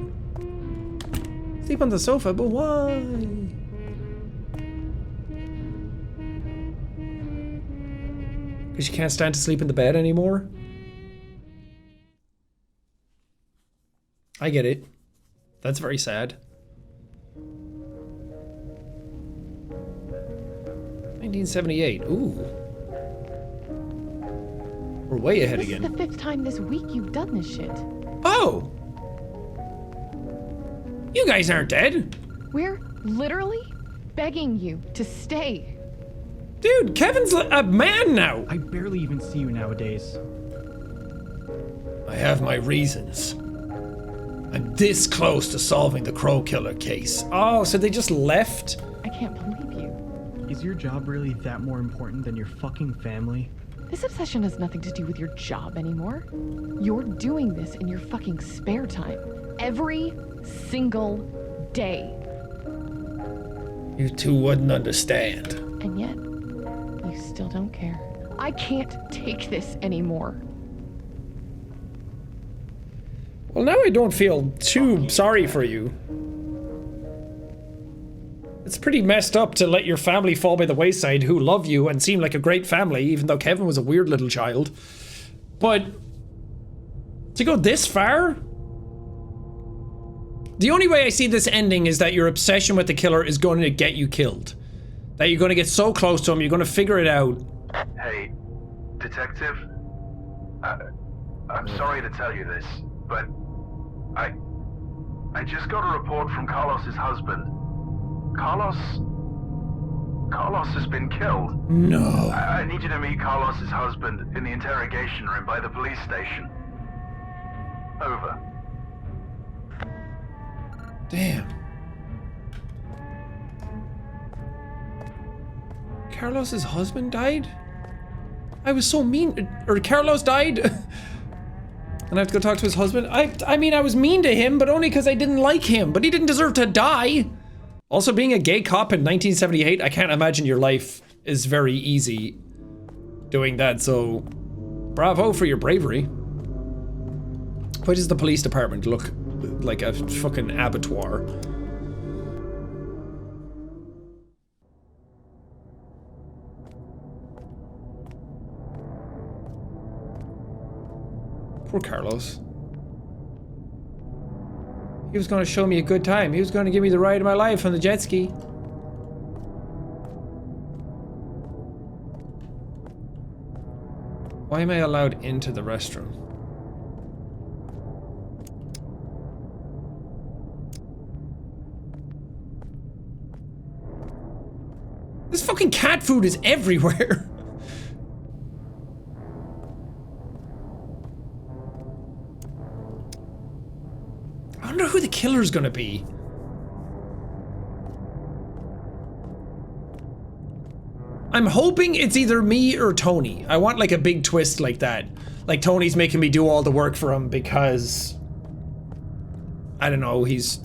sleep on the sofa, but why? Because you can't stand to sleep in the bed anymore? I get it. That's very sad. 1978. Ooh. We're way ahead again. This is the 5th time this week you've done this shit. Oh! You guys aren't dead. We're literally begging you to stay. Dude, Kevin's a man now. I barely even see you nowadays. I have my reasons. I'm this close to solving the Crow Killer case. Oh, so they just left? I can't believe you. Is your job really that more important than your fucking family? This obsession has nothing to do with your job anymore. You're doing this in your fucking spare time. Every single day. You two wouldn't understand. And yet, you still don't care. I can't take this anymore. Well, now I don't feel too sorry for you. It's pretty messed up to let your family fall by the wayside who love you and seem like a great family, even though Kevin was a weird little child. But to go this far? The only way I see this ending is that your obsession with the killer is going to get you killed. That you're going to get so close to him, you're going to figure it out. Hey, detective? I'm sorry to tell you this, but I just got a report from Carlos's husband. Carlos has been killed. No. I need you to meet Carlos's husband in the interrogation room by the police station. Over. Damn. Carlos's husband died? I was so mean. Or Carlos died? And I have to go talk to his husband? I mean, I was mean to him, but only because I didn't like him. But he didn't deserve to die. Also, being a gay cop in 1978, I can't imagine your life is very easy doing that, so bravo for your bravery. Why does the police department look like a fucking abattoir? Poor Carlos. He was going to show me a good time. He was going to give me the ride of my life on the jet ski. Why am I allowed into the restroom? This fucking cat food is everywhere. I wonder who the killer's gonna be. I'm hoping it's either me or Tony. I want like a big twist like that. Like Tony's making me do all the work for him because, I don't know, he's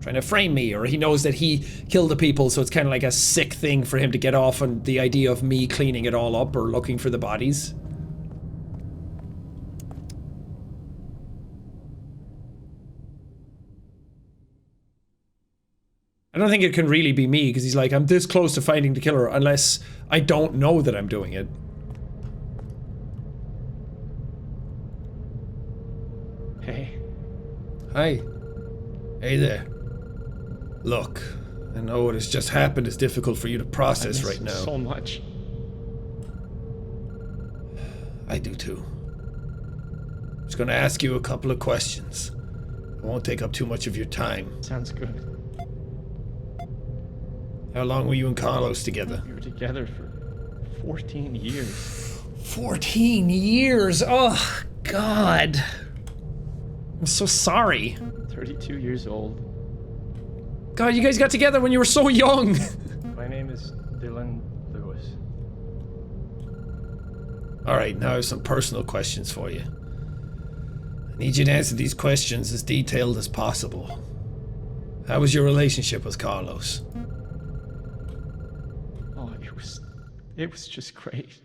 trying to frame me, or he knows that he killed the people, so it's kind of like a sick thing for him to get off on the idea of me cleaning it all up or looking for the bodies. I don't think it can really be me, because he's like, I'm this close to finding the killer unless I don't know that I'm doing it. Hey. Hi. Hey there. Look, I know what has just happened is difficult for you to process right now. So much. I do too. I'm just gonna ask you a couple of questions. I won't take up too much of your time. Sounds good. How long were you and Carlos together? We were together for 14 years. 14 years? Oh, God. I'm so sorry. 32 years old. God, you guys got together when you were so young. My name is Dylan Lewis. Alright, now I have some personal questions for you. I need you to answer these questions as detailed as possible. How was your relationship with Carlos? Oh, it was just great.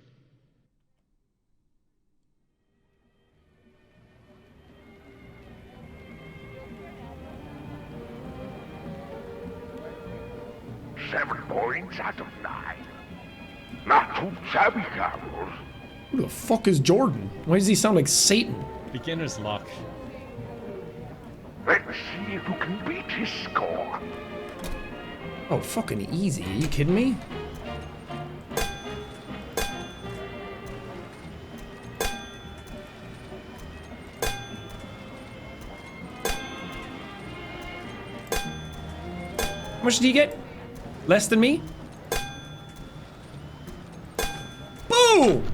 Seven points out of 9. Not too shabby, Carlos. Who the fuck is Jordan? Why does he sound like Satan? Beginner's luck. Let's see if you can beat his score. Oh, fucking easy. Are you kidding me? How much do you get? Less than me? Boom!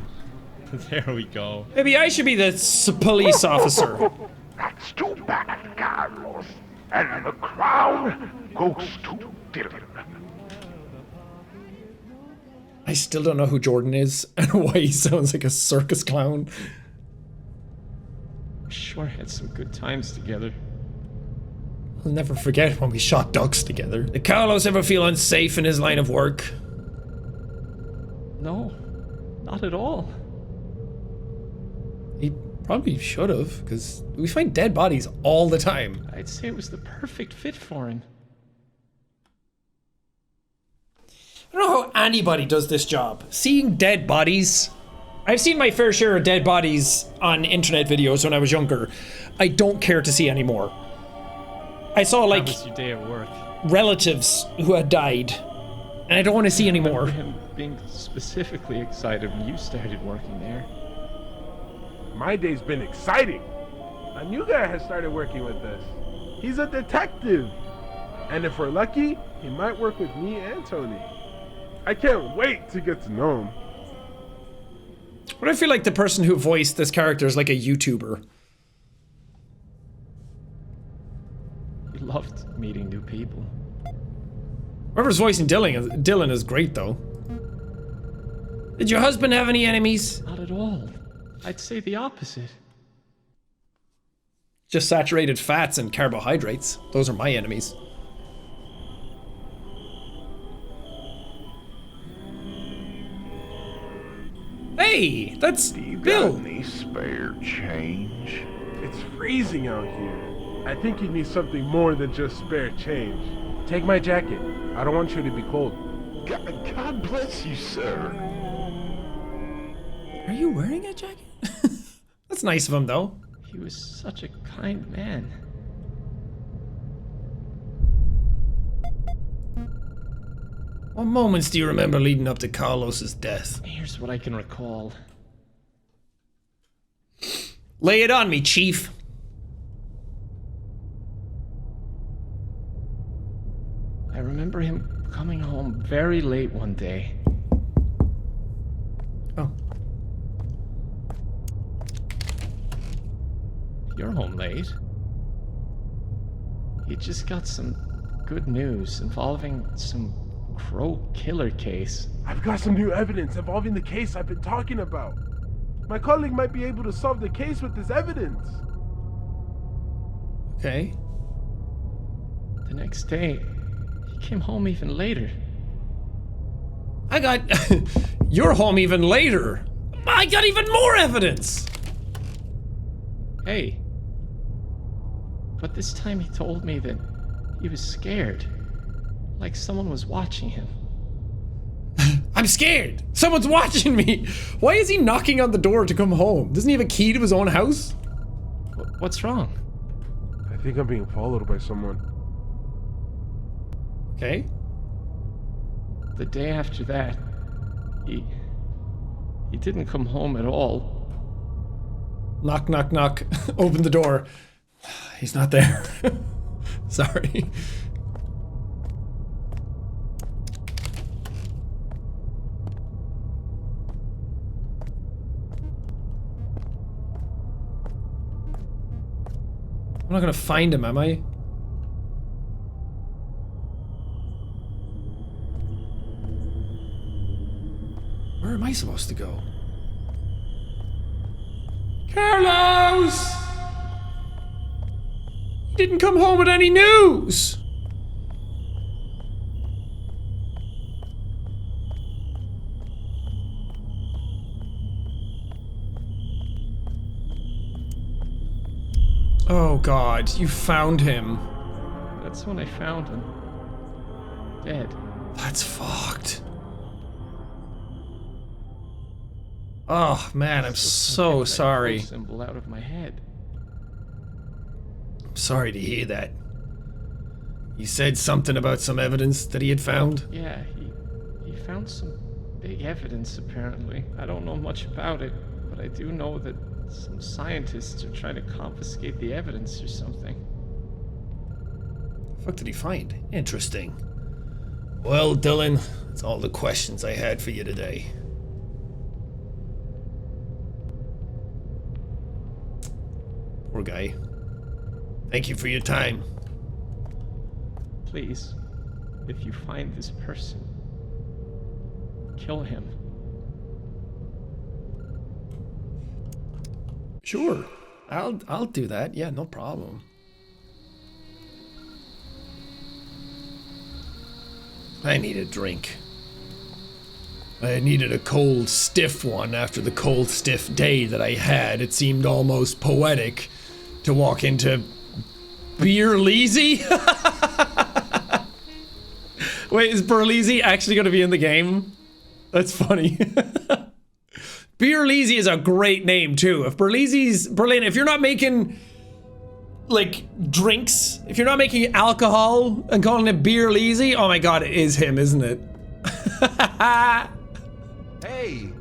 There we go. Maybe I should be the police officer. That's too bad, Carlos. And the crown goes to Dylan. I still don't know who Jordan is and why he sounds like a circus clown. We sure had some good times together. I'll never forget when we shot ducks together. Did Carlos ever feel unsafe in his line of work? No, not at all. He probably should have, because we find dead bodies all the time. I'd say it was the perfect fit for him. I don't know how anybody does this job. Seeing dead bodies. I've seen my fair share of dead bodies on internet videos when I was younger. I don't care to see anymore. I saw like How was your day at work? relatives who had died, and I don't want to see anymore. Him being specifically excited when you started working there. My day's been exciting. A new guy has started working with us. He's a detective. And if we're lucky, he might work with me and Tony. I can't wait to get to know him. But I feel like the person who voiced this character is like a YouTuber. He loved meeting new people. Whoever's voicing Dylan is great though. Did your husband have any enemies? Not at all. I'd say the opposite. Just saturated fats and carbohydrates. Those are my enemies. Hey, that's You Bill. got any spare change? It's freezing out here. I think you need something more than just spare change. Take my jacket. I don't want you to be cold. God bless you, sir. Are you wearing a jacket? That's nice of him though. He was such a kind man. What moments do you remember leading up to Carlos's death? Here's what I can recall. Lay it on me, Chief. I remember him coming home very late one day. Oh. You're home late. He just got some good news involving some Crow killer case. I've got some new evidence involving the case I've been talking about. My colleague might be able to solve the case with this evidence. Okay. The next day, he came home even later. I got... You're home even later. I got even more evidence. Hey. But this time he told me that he was scared. Like someone was watching him. I'm scared. Someone's watching me. Why is he knocking on the door to come home? Doesn't he have a key to his own house? What's wrong? I think I'm being followed by someone. Okay. The day after that, he didn't come home at all. Knock, knock, knock. Open the door. He's not there. Sorry. I'm not gonna find him, am I? Where am I supposed to go? Carlos! He didn't come home with any news! Oh God, you found him. That's when I found him. Dead. That's fucked. Oh man, I'm so sorry. Symbol out of my head. I'm sorry to hear that. He said something about some evidence that he had found? Yeah, he found some big evidence apparently. I don't know much about it, but I do know that some scientists are trying to confiscate the evidence or something. What the fuck did he find? Interesting. Well, Dylan, that's all the questions I had for you today. Poor guy. Thank you for your time. Please, if you find this person, kill him. Sure. I'll do that. Yeah, no problem. I need a drink. I needed a cold, stiff one after the cold, stiff day that I had. It seemed almost poetic to walk into Beerleasy. Wait, is Beerleasy actually going to be in the game? That's funny. Beerleasy is a great name too. If Berlizzi's Berlin, if you're not making like drinks, if you're not making alcohol and calling it Beerleasy, oh my God, it is him, isn't it? Hey,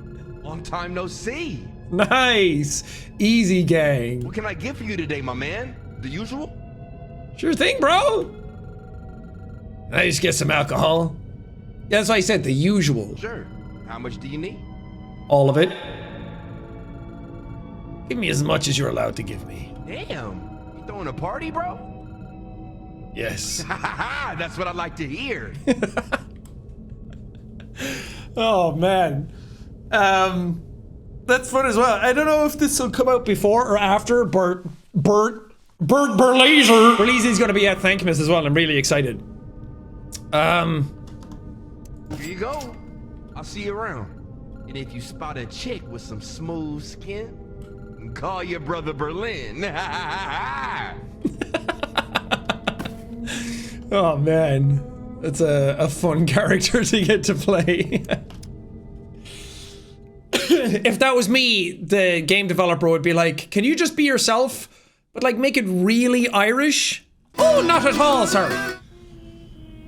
long time no see. Nice, easy gang. What can I get for you today, my man? The usual? Sure thing, bro. Can I just get some alcohol? Yeah, that's why I said the usual. Sure. How much do you need? All of it. Give me as much as you're allowed to give me. Damn, you throwing a party, bro? Yes. That's what I like to hear. Oh man. That's fun as well. I don't know if this will come out before or after Bert Berlaser. Berlaser's gonna be at Thankmas as well. I'm really excited. Here you go. I'll see you around. And if you spot a chick with some smooth skin, call your brother Berlin. Oh man. That's a fun character to get to play. If that was me, the game developer would be like, can you just be yourself, but like make it really Irish? Oh, not at all, sorry.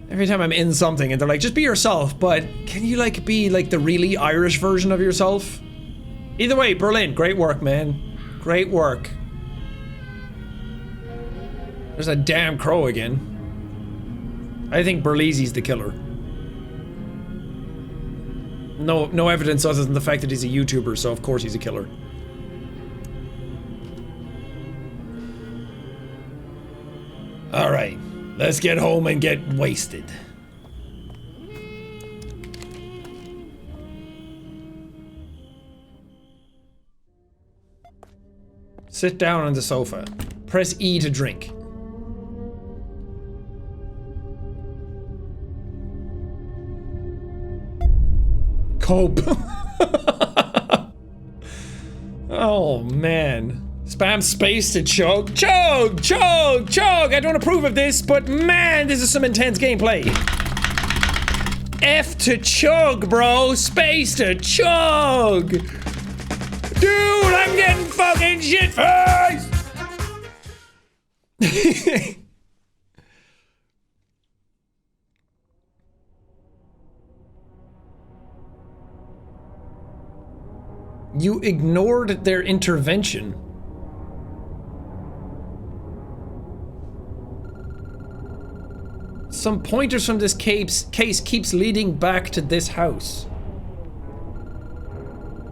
Every time I'm in something and they're like, just be yourself, but can you like be like the really Irish version of yourself? Either way, Berlin, great work, man. Great work. There's a damn crow again. I think Berlizzi's the killer. No evidence other than the fact that he's a YouTuber, so of course he's a killer. Alright, let's get home and get wasted. Sit down on the sofa. Press E to drink. Cope. Oh man. Spam space to chug. Chug! Chug! Chug! I don't approve of this, but man, this is some intense gameplay. F to chug, bro. Space to chug. Dude, I'm getting fucking shit-faced. You ignored their intervention. Some pointers from this case keeps leading back to this house.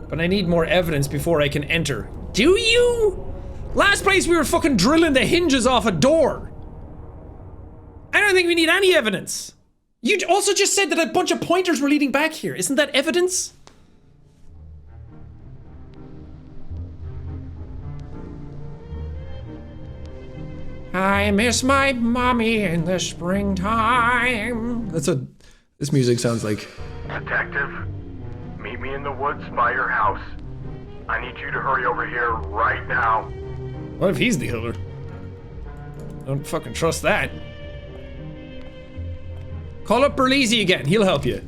But I need more evidence before I can enter. Do you? Last place we were fucking drilling the hinges off a door. I don't think we need any evidence. You also just said that a bunch of pointers were leading back here. Isn't that evidence? I miss my mommy in the springtime. That's what this music sounds like. Detective, meet me in the woods by your house. I need you to hurry over here right now. What if he's the killer? I don't fucking trust that. Call up Berlizzi again, he'll help you.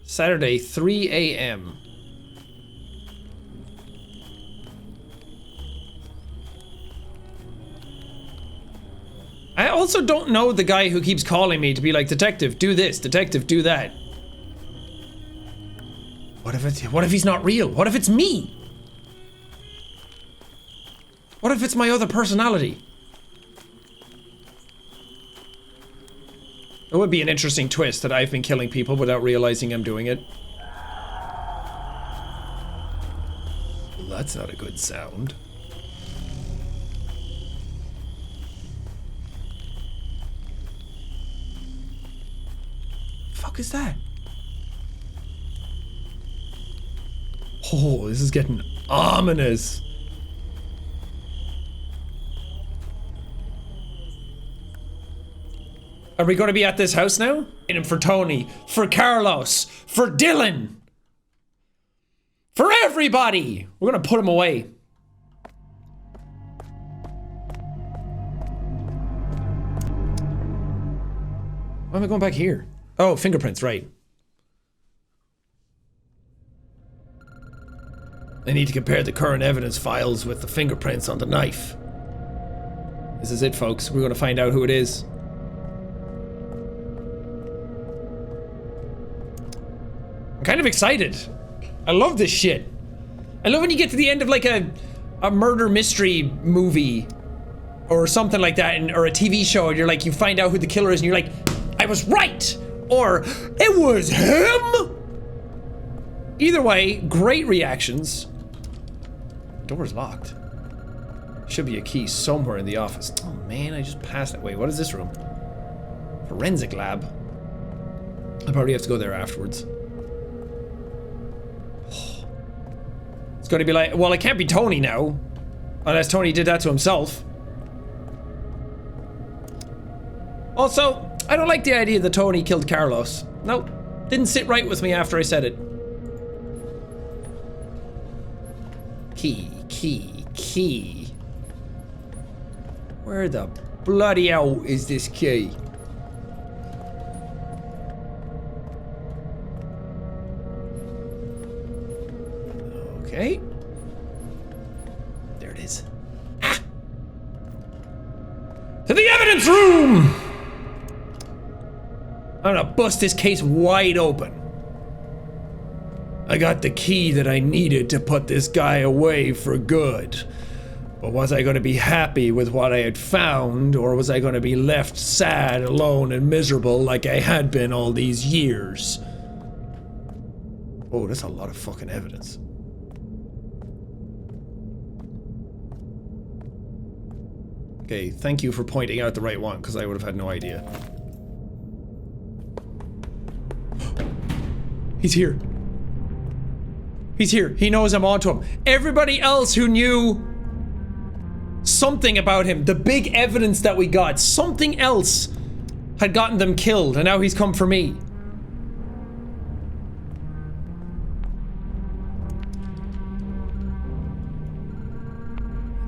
Saturday, 3 a.m. I also don't know the guy who keeps calling me to be like, detective, do this, detective, do that. What if he's not real? What if it's me? What if it's my other personality? It would be an interesting twist that I've been killing people without realizing I'm doing it. Well, that's not a good sound. Fuck is that? Oh, this is getting ominous. Are we going to be at this house now? And for Tony, for Carlos, for Dylan, for everybody. We're going to put him away. Why am I going back here? Oh, fingerprints, right. I need to compare the current evidence files with the fingerprints on the knife. This is it, folks. We're going to find out who it is. I'm kind of excited. I love this shit. I love when you get to the end of like a murder mystery movie or something like that, or a TV show, and you're like, you find out who the killer is and you're like, I was right! Or, it was him! Either way, great reactions. Door's locked. Should be a key somewhere in the office. Oh man, I just passed that way. What is this room? Forensic lab. I probably have to go there afterwards. It's gonna be like, well, it can't be Tony now. Unless Tony did that to himself. Also, I don't like the idea that Tony killed Carlos. Nope. Didn't sit right with me after I said it. Key. Where the bloody hell is this key? Okay. There it is. Ah! To the evidence room! I'm gonna bust this case wide open. I got the key that I needed to put this guy away for good. But was I gonna be happy with what I had found, or was I gonna be left sad, alone, and miserable like I had been all these years? Oh, that's a lot of fucking evidence. Okay, thank you for pointing out the right one, because I would have had no idea. He's here. He's here. He knows I'm onto him. Everybody else who knew something about him, the big evidence that we got, something else had gotten them killed, and now he's come for me.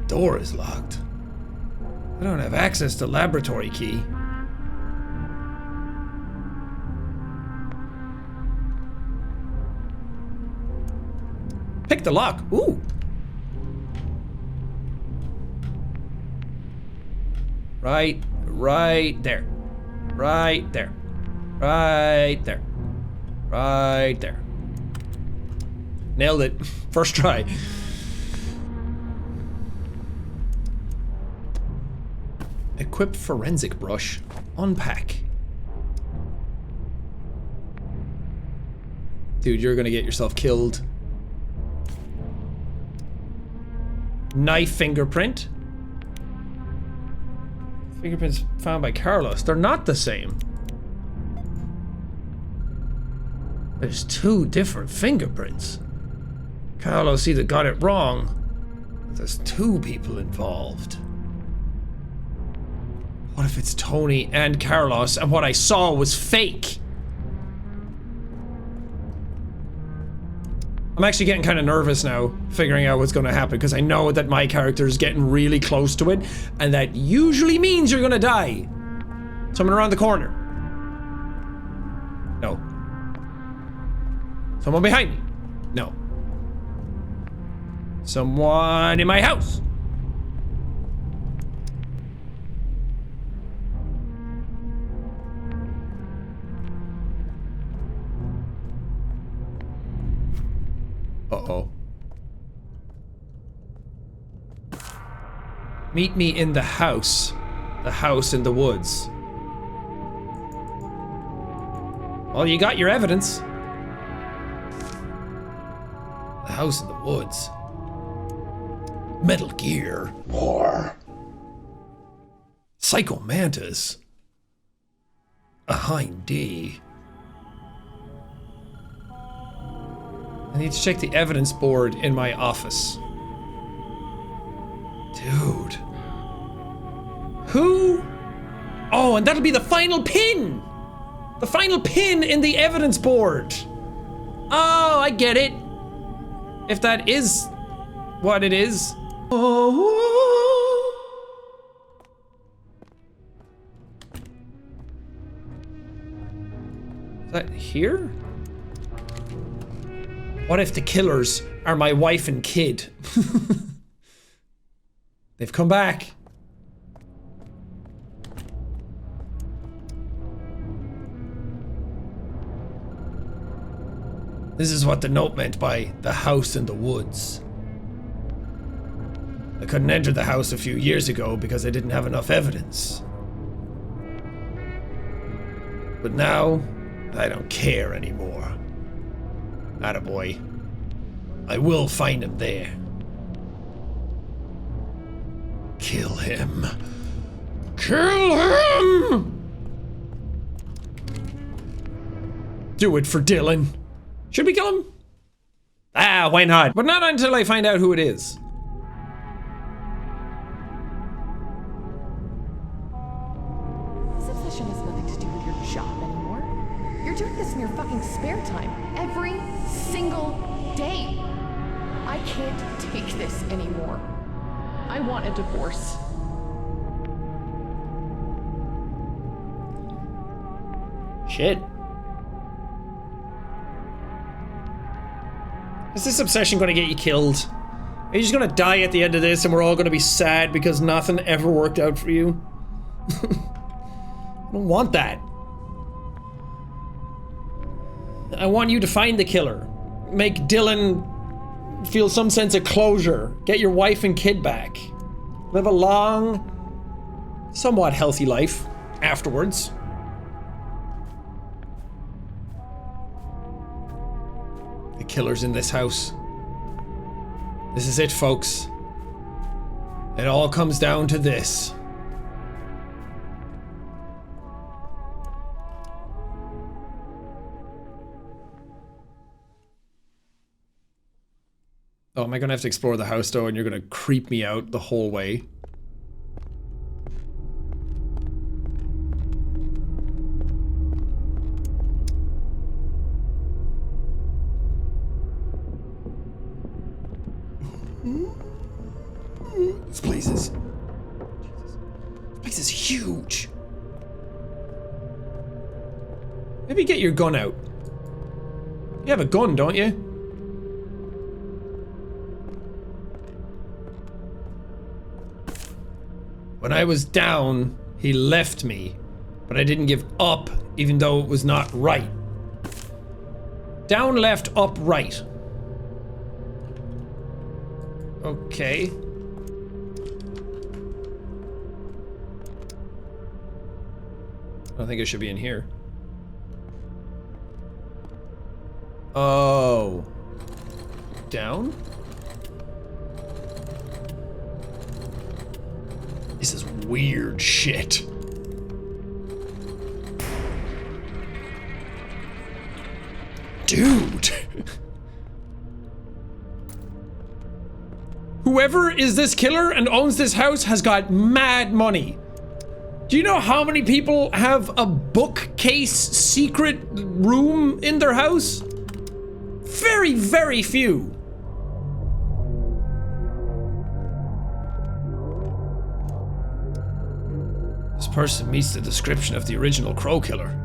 The door is locked. I don't have access to laboratory key. Pick the lock. Ooh. Right there. Right there. Right there. Right there. Nailed it. First try. Equip forensic brush. Unpack. Dude, you're gonna get yourself killed. Knife fingerprint. Fingerprints found by Carlos. They're not the same. There's two different fingerprints. Carlos either got it wrong. There's two people involved. What if it's Tony and Carlos and what I saw was fake? I'm actually getting kind of nervous now, figuring out what's going to happen, because I know that my character is getting really close to it, and that usually means you're going to die. Someone around the corner. No. Someone behind me. No. Someone in my house. Uh-oh. Meet me in the house. The house in the woods. Well, you got your evidence. The house in the woods. Metal Gear. More. Psycho Mantis. A Hind D. I need to check the evidence board in my office. Dude. Who? Oh, and that'll be the final pin! The final pin in the evidence board! Oh, I get it. If that is what it is. Oh. Is that here? What if the killers are my wife and kid? They've come back. This is what the note meant by the house in the woods. I couldn't enter the house a few years ago because I didn't have enough evidence. But now, I don't care anymore. Attaboy. I will find him there. Kill him. Kill him! Do it for Dylan. Should we kill him? Ah, why not? But not until I find out who it is. This obsession has nothing to do with your job anymore. You're doing this in your fucking spare time. Every single day. I can't take this anymore. I want a divorce. Shit. Is this obsession gonna get you killed? Are you just gonna die at the end of this and we're all gonna be sad because nothing ever worked out for you? I don't want that. I want you to find the killer. Make Dylan feel some sense of closure. Get your wife and kid back. Live a long, somewhat healthy life afterwards. The killer's in this house. This is it, folks. It all comes down to this. Oh, am I gonna have to explore the house though and you're gonna creep me out the whole way? This place is... Jesus. place is huge. Maybe get your gun out. You have a gun, don't you? When I was down, he left me, but I didn't give up, even though it was not right. Down, left, up, right. Okay. I don't think it should be in here. Oh. Down? This is weird shit. Dude. Whoever is this killer and owns this house has got mad money. Do you know how many people have a bookcase secret room in their house? Very, very few. This person meets the description of the original Crow killer.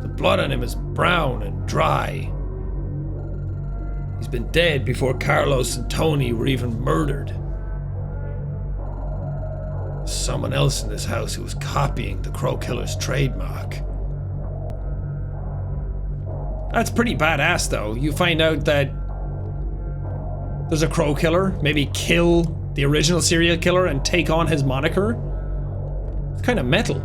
The blood on him is brown and dry. He's been dead before Carlos and Tony were even murdered. There's someone else in this house who was copying the Crow killer's trademark. That's pretty badass, though. You find out that there's a Crow killer, maybe kill the original serial killer and take on his moniker. It's kind of metal.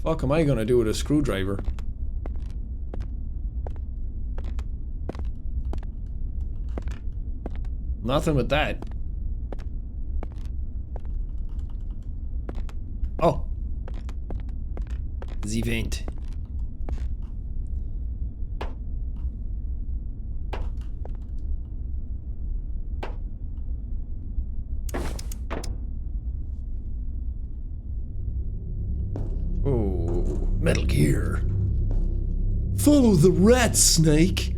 Fuck am I gonna do with a screwdriver? Nothing with that. Oh. The vent. Oh, Metal Gear. Follow the rat, Snake.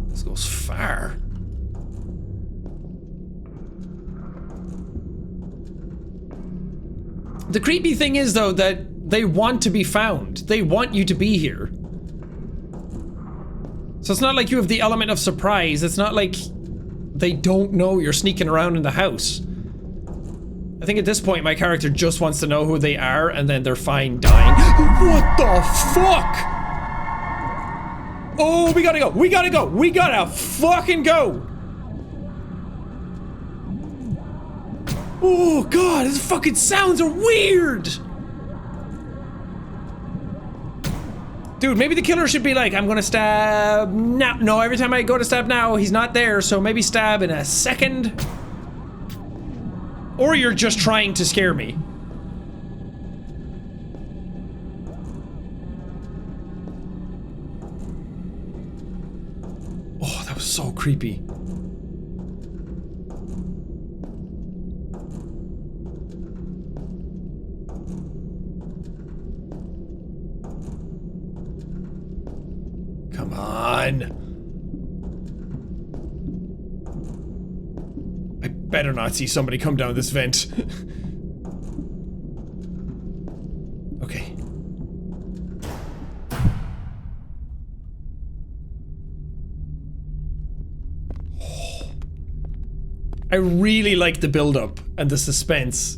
This goes far. The creepy thing is, though, that they want to be found. They want you to be here. So it's not like you have the element of surprise. It's not like they don't know you're sneaking around in the house. I think at this point my character just wants to know who they are and then they're fine dying. What the fuck? Oh, we gotta go. We gotta go. We gotta fucking go. Oh god, these fucking sounds are weird. Dude, maybe the killer should be like, I'm gonna stab now. No, every time I go to stab now, he's not there, so maybe stab in a second. Or you're just trying to scare me. Oh, that was so creepy. Come on. I better not see somebody come down this vent. Okay. I really like the build-up and the suspense.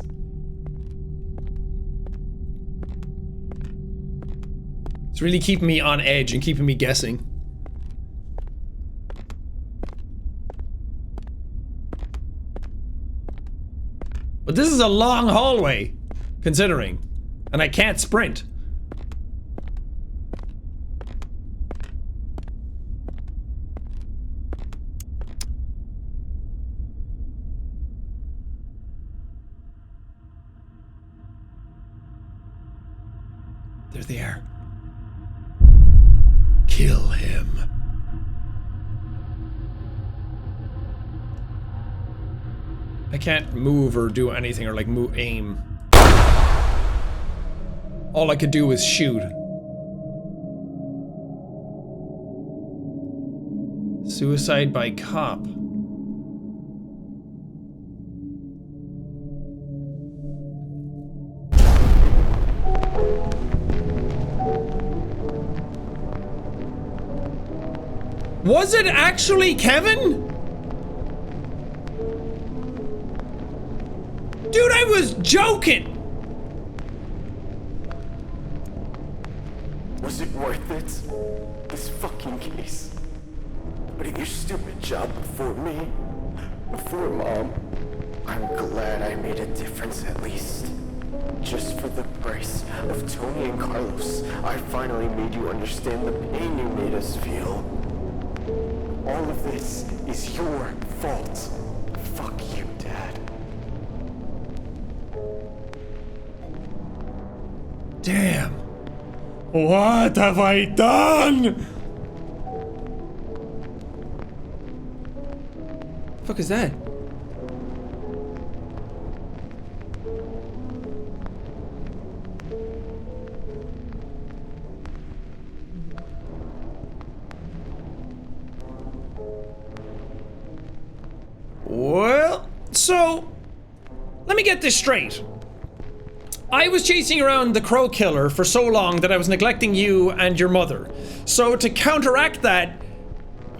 It's really keeping me on edge and keeping me guessing. But this is a long hallway, considering, and I can't sprint. There they are. Kill him. I can't move or do anything or like aim. All I could do was shoot. Suicide by cop. Was it actually Kevin? Dude, I was joking! Was it worth it? This fucking case? Putting your stupid job before me? Before Mom? I'm glad I made a difference at least. Just for the price of Tony and Carlos, I finally made you understand the pain you made us feel. All of this is your fault. Fuck you, Dad. Damn. What have I done? The fuck is that? Well, so let me get this straight. I was chasing around the crow killer for so long that I was neglecting you and your mother. So to counteract that,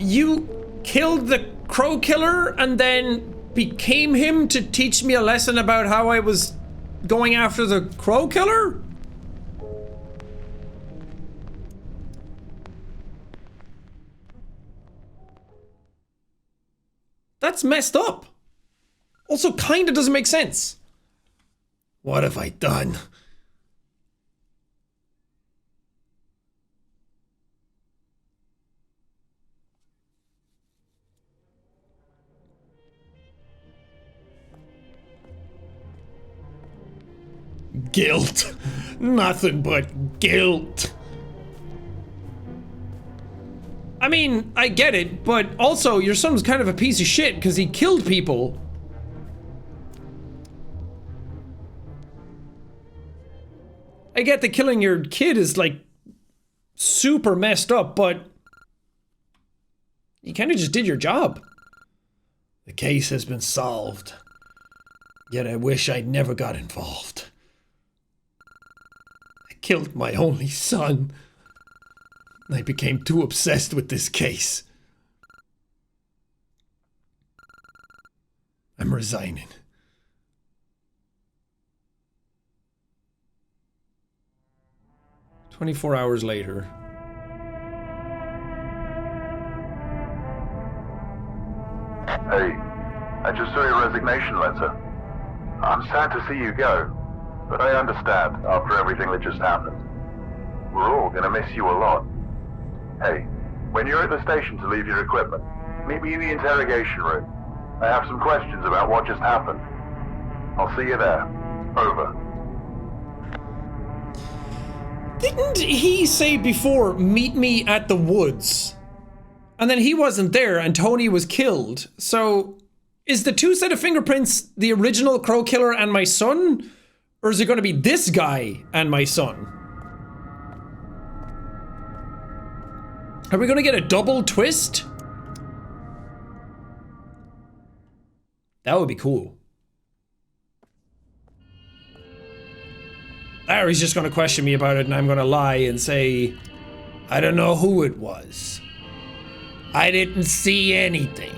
you killed the crow killer and then became him to teach me a lesson about how I was going after the crow killer? That's messed up. Also, kinda doesn't make sense. What have I done? Guilt. Nothing but guilt. I mean, I get it, but also your son's kind of a piece of shit because he killed people. I get that killing your kid is like super messed up, but you kind of just did your job. The case has been solved, yet I wish I'd never got involved. I killed my only son. I became too obsessed with this case. I'm resigning. "24 hours later." Hey, I just saw your resignation letter. I'm sad to see you go, but I understand after everything that just happened. We're all gonna miss you a lot. Hey, when you're at the station to leave your equipment, meet me in the interrogation room. I have some questions about what just happened. I'll see you there. Over. Didn't he say before, meet me at the woods? And then he wasn't there and Tony was killed. So, is the two set of fingerprints the original crow killer and my son? Or is it going to be this guy and my son? Are we going to get a double twist? That would be cool. Or he's just going to question me about it and I'm going to lie and say, I don't know who it was. I didn't see anything.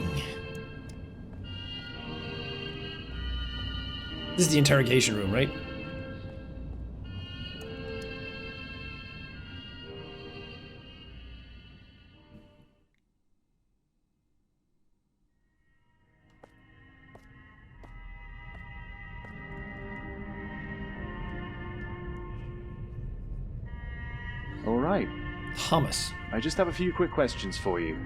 This is the interrogation room, right? All right. Hummus. I just have a few quick questions for you.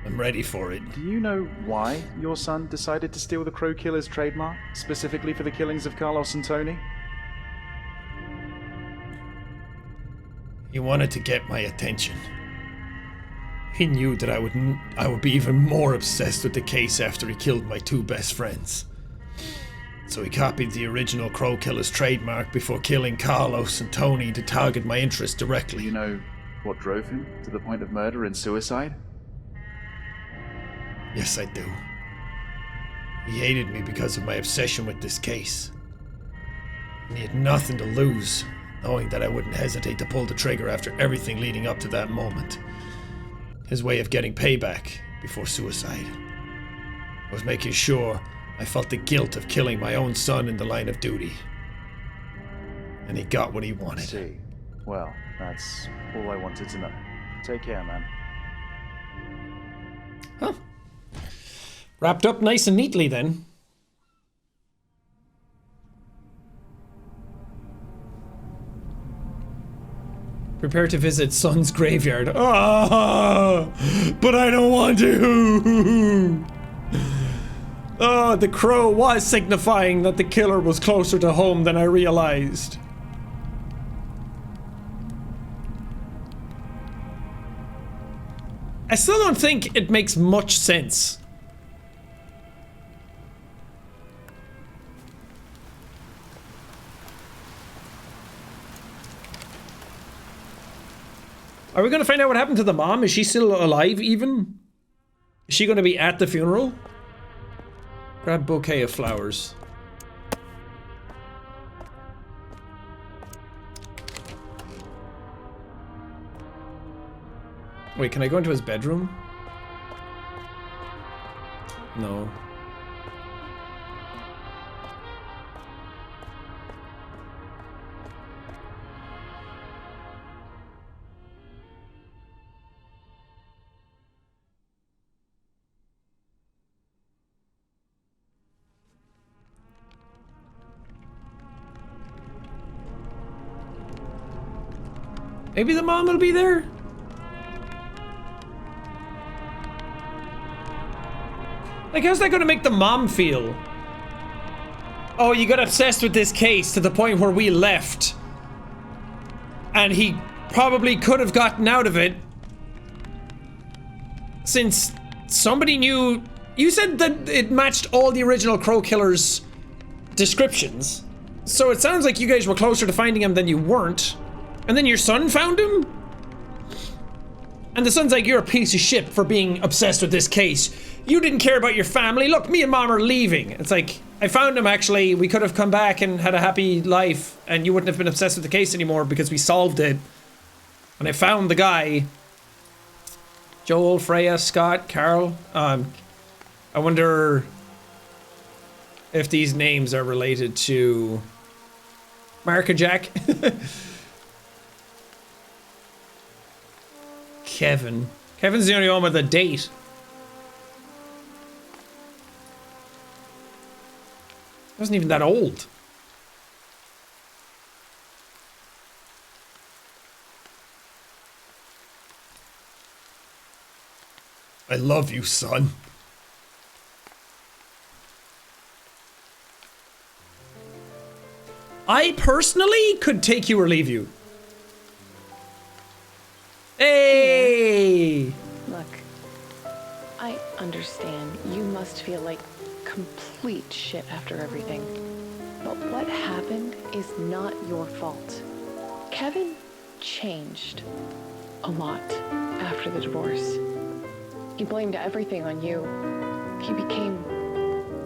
I'm ready for it. Do you know why your son decided to steal the Crow Killer's trademark, specifically for the killings of Carlos and Tony? He wanted to get my attention. He knew that I would be even more obsessed with the case after he killed my two best friends. So he copied the original Crow Killer's trademark before killing Carlos and Tony to target my interest directly. You know what drove him to the point of murder and suicide? Yes, I do. He hated me because of my obsession with this case. And he had nothing to lose, knowing that I wouldn't hesitate to pull the trigger after everything leading up to that moment. His way of getting payback before suicide. I was making sure I felt the guilt of killing my own son in the line of duty. And he got what he wanted. See. Well, that's all I wanted to know. Take care, man. Huh. Wrapped up nice and neatly then. Prepare to visit son's graveyard. Ah, but I don't want to. Oh, the crow was signifying that the killer was closer to home than I realized. I still don't think it makes much sense. Are we gonna find out what happened to the mom? Is she still alive even? Is she gonna be at the funeral? Grab bouquet of flowers. Wait, can I go into his bedroom? No. Maybe the mom will be there? Like, how's that gonna make the mom feel? Oh, you got obsessed with this case to the point where we left. And he probably could have gotten out of it. Since somebody knew... You said that it matched all the original Crow Killer's descriptions. So it sounds like you guys were closer to finding him than you weren't. And then your son found him? And the son's like, you're a piece of shit for being obsessed with this case. You didn't care about your family. Look, me and mom are leaving. It's like, I found him actually. We could have come back and had a happy life and you wouldn't have been obsessed with the case anymore because we solved it. And I found the guy. Joel, Freya, Scott, Carl. I wonder if these names are related to Mark and Jack. Kevin. Kevin's the only one with a date. He wasn't even that old. I love you, son. I personally could take you or leave you. Hey! Look, I understand you must feel like complete shit after everything. But what happened is not your fault. Kevin changed a lot after the divorce. He blamed everything on you. He became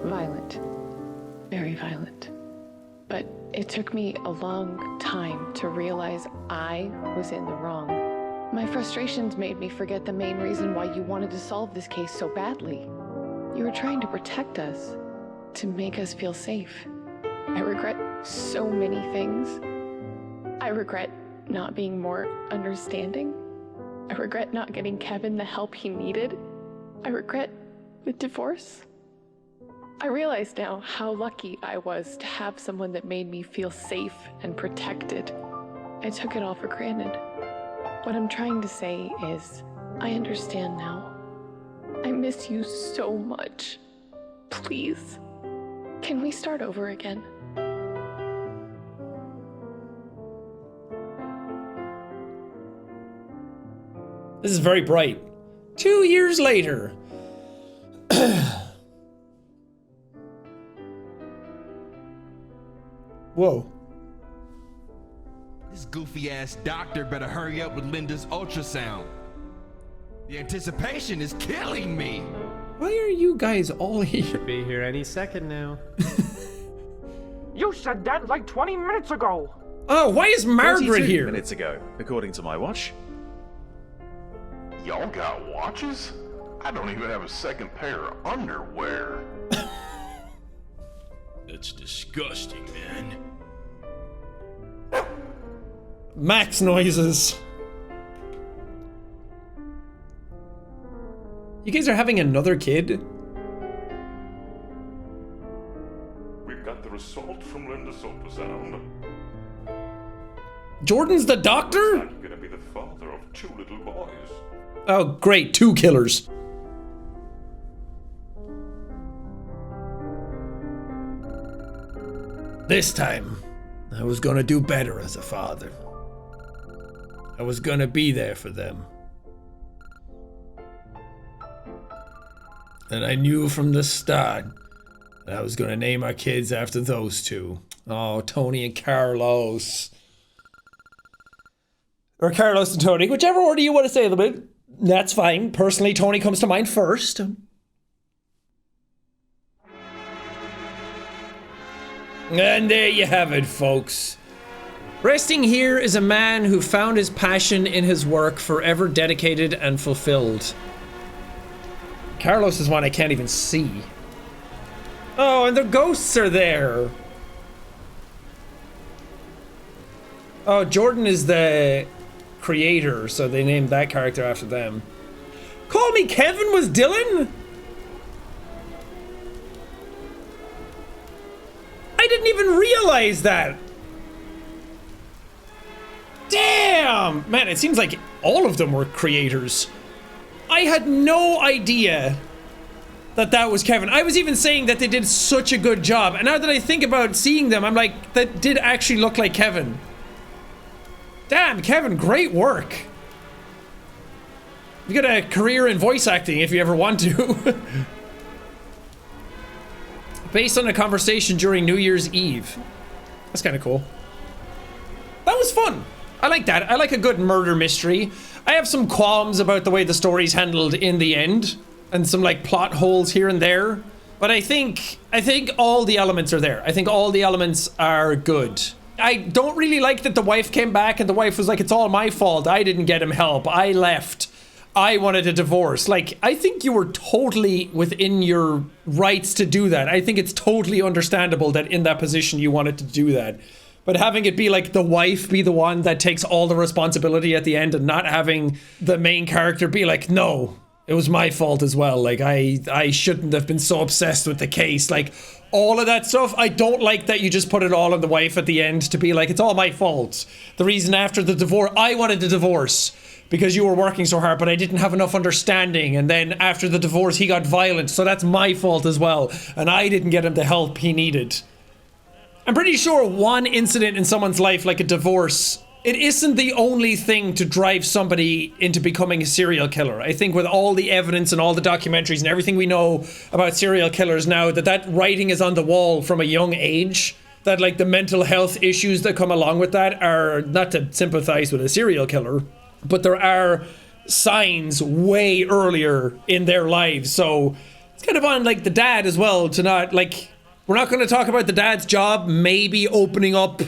violent. Very violent. But it took me a long time to realize I was in the wrong. My frustrations made me forget the main reason why you wanted to solve this case so badly. You were trying to protect us, to make us feel safe. I regret so many things. I regret not being more understanding. I regret not getting Kevin the help he needed. I regret the divorce. I realize now how lucky I was to have someone that made me feel safe and protected. I took it all for granted. What I'm trying to say is, I understand now. I miss you so much. Please, can we start over again? This is very bright. 2 years later. Whoa. This goofy ass doctor better hurry up with Linda's ultrasound. The anticipation is killing me. Why are you guys all here? Should be here any second now. You said that like 20 minutes ago. Oh, why is Margaret 32 here? minutes ago, according to my watch. Y'all got watches? I don't even have a second pair of underwear. That's disgusting, man. Max noises. You guys are having another kid? We've got the result from Linda's ultrasound. Jordan's the doctor? I'm gonna be the father of 2 little boys. Oh, great. 2 killers. This time, I was gonna do better as a father. I was gonna be there for them. And I knew from the start that I was gonna name our kids after those 2. Oh, Tony and Carlos. Or Carlos and Tony, whichever order you want to say them in. That's fine. Personally, Tony comes to mind first. And there you have it, folks. Resting here is a man who found his passion in his work, forever dedicated and fulfilled. Carlos is one I can't even see. Oh, and the ghosts are there. Oh, Jordan is the creator, so they named that character after them. Call Me Kevin was Dylan? I didn't even realize that. Damn! Man, it seems like all of them were creators. I had no idea that that was Kevin. I was even saying that they did such a good job, and now that I think about seeing them, I'm like, that did actually look like Kevin. Damn, Kevin, great work. You got a career in voice acting if you ever want to. Based on a conversation during New Year's Eve. That's kind of cool. That was fun. I like that. I like a good murder mystery. I have some qualms about the way the story's handled in the end, and some like plot holes here and there. But I think all the elements are there. I think all the elements are good. I don't really like that the wife came back and the wife was like, it's all my fault. I didn't get him help. I left. I wanted a divorce. Like, I think you were totally within your rights to do that. I think it's totally understandable that in that position you wanted to do that. But having it be like the wife be the one that takes all the responsibility at the end, and not having the main character be like, no, it was my fault as well. Like, I shouldn't have been so obsessed with the case. Like, all of that stuff, I don't like that you just put it all on the wife at the end to be like, it's all my fault. The reason after the divorce, I wanted the divorce because you were working so hard, but I didn't have enough understanding. And then after the divorce, he got violent, so that's my fault as well. And I didn't get him the help he needed. I'm pretty sure one incident in someone's life, like a divorce, it isn't the only thing to drive somebody into becoming a serial killer. I think with all the evidence and all the documentaries and everything we know about serial killers now, that writing is on the wall from a young age, that like the mental health issues that come along with that are, not to sympathize with a serial killer, but there are signs way earlier in their lives. So it's kind of on like the dad as well to not like, we're not going to talk about the dad's job maybe opening up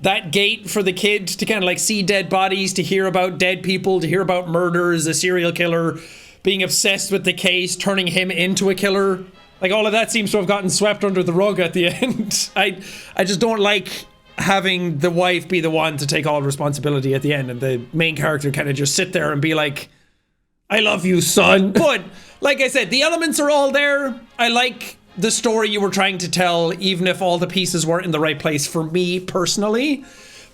that gate for the kid to kind of like see dead bodies, to hear about dead people, to hear about murders, a serial killer, being obsessed with the case, turning him into a killer. Like all of that seems to have gotten swept under the rug at the end. I just don't like having the wife be the one to take all responsibility at the end and the main character kind of just sit there and be like, I love you, son. But like I said, the elements are all there. I like the story you were trying to tell, even if all the pieces weren't in the right place for me personally.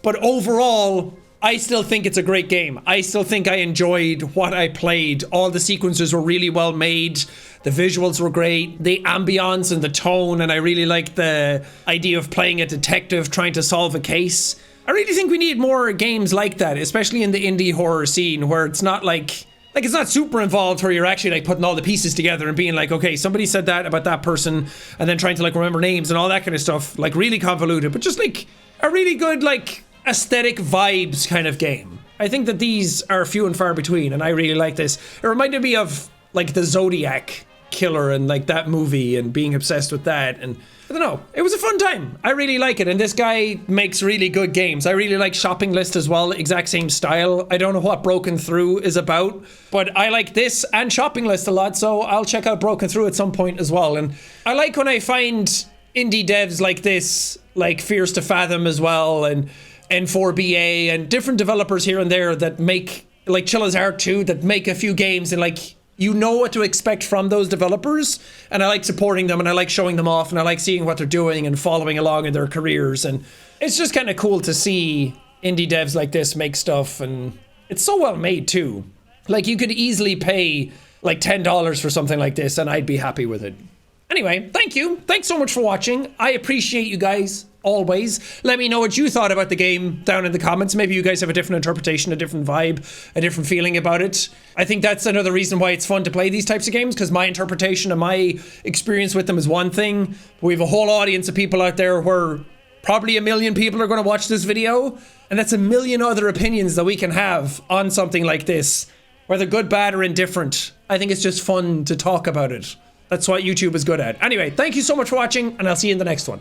But overall, I still think it's a great game. I still think I enjoyed what I played. All the sequences were really well made. The visuals were great. The ambience and the tone, and I really liked the idea of playing a detective trying to solve a case. I really think we need more games like that, especially in the indie horror scene, where it's not like Like, it's not super involved where you're actually like putting all the pieces together and being like, okay, somebody said that about that person, and then trying to like remember names and all that kind of stuff. Like, really convoluted, but just like a really good like aesthetic vibes kind of game. I think that these are few and far between, and I really like this. It reminded me of like the Zodiac Killer and like that movie and being obsessed with that, and I don't know, it was a fun time. I really like it, and this guy makes really good games. I really like Shopping List as well, exact same style. I don't know what Broken Through is about, but I like this and Shopping List a lot, so I'll check out Broken Through at some point as well. And I like when I find indie devs like this, like Fears to Fathom as well, and N4BA, and different developers here and there that make, like Chill as Art 2, that make a few games and like, you know what to expect from those developers, and I like supporting them, and I like showing them off, and I like seeing what they're doing and following along in their careers, and it's just kind of cool to see indie devs like this make stuff, and it's so well made too. Like, you could easily pay like $10 for something like this, and I'd be happy with it. Anyway, thank you. Thanks so much for watching. I appreciate you guys, always. Let me know what you thought about the game down in the comments. Maybe you guys have a different interpretation, a different vibe, a different feeling about it. I think that's another reason why it's fun to play these types of games, because my interpretation and my experience with them is one thing. We have a whole audience of people out there where probably 1 million people are going to watch this video, and that's 1 million other opinions that we can have on something like this, whether good, bad, or indifferent. I think it's just fun to talk about it. That's what YouTube is good at. Anyway, thank you so much for watching, and I'll see you in the next one.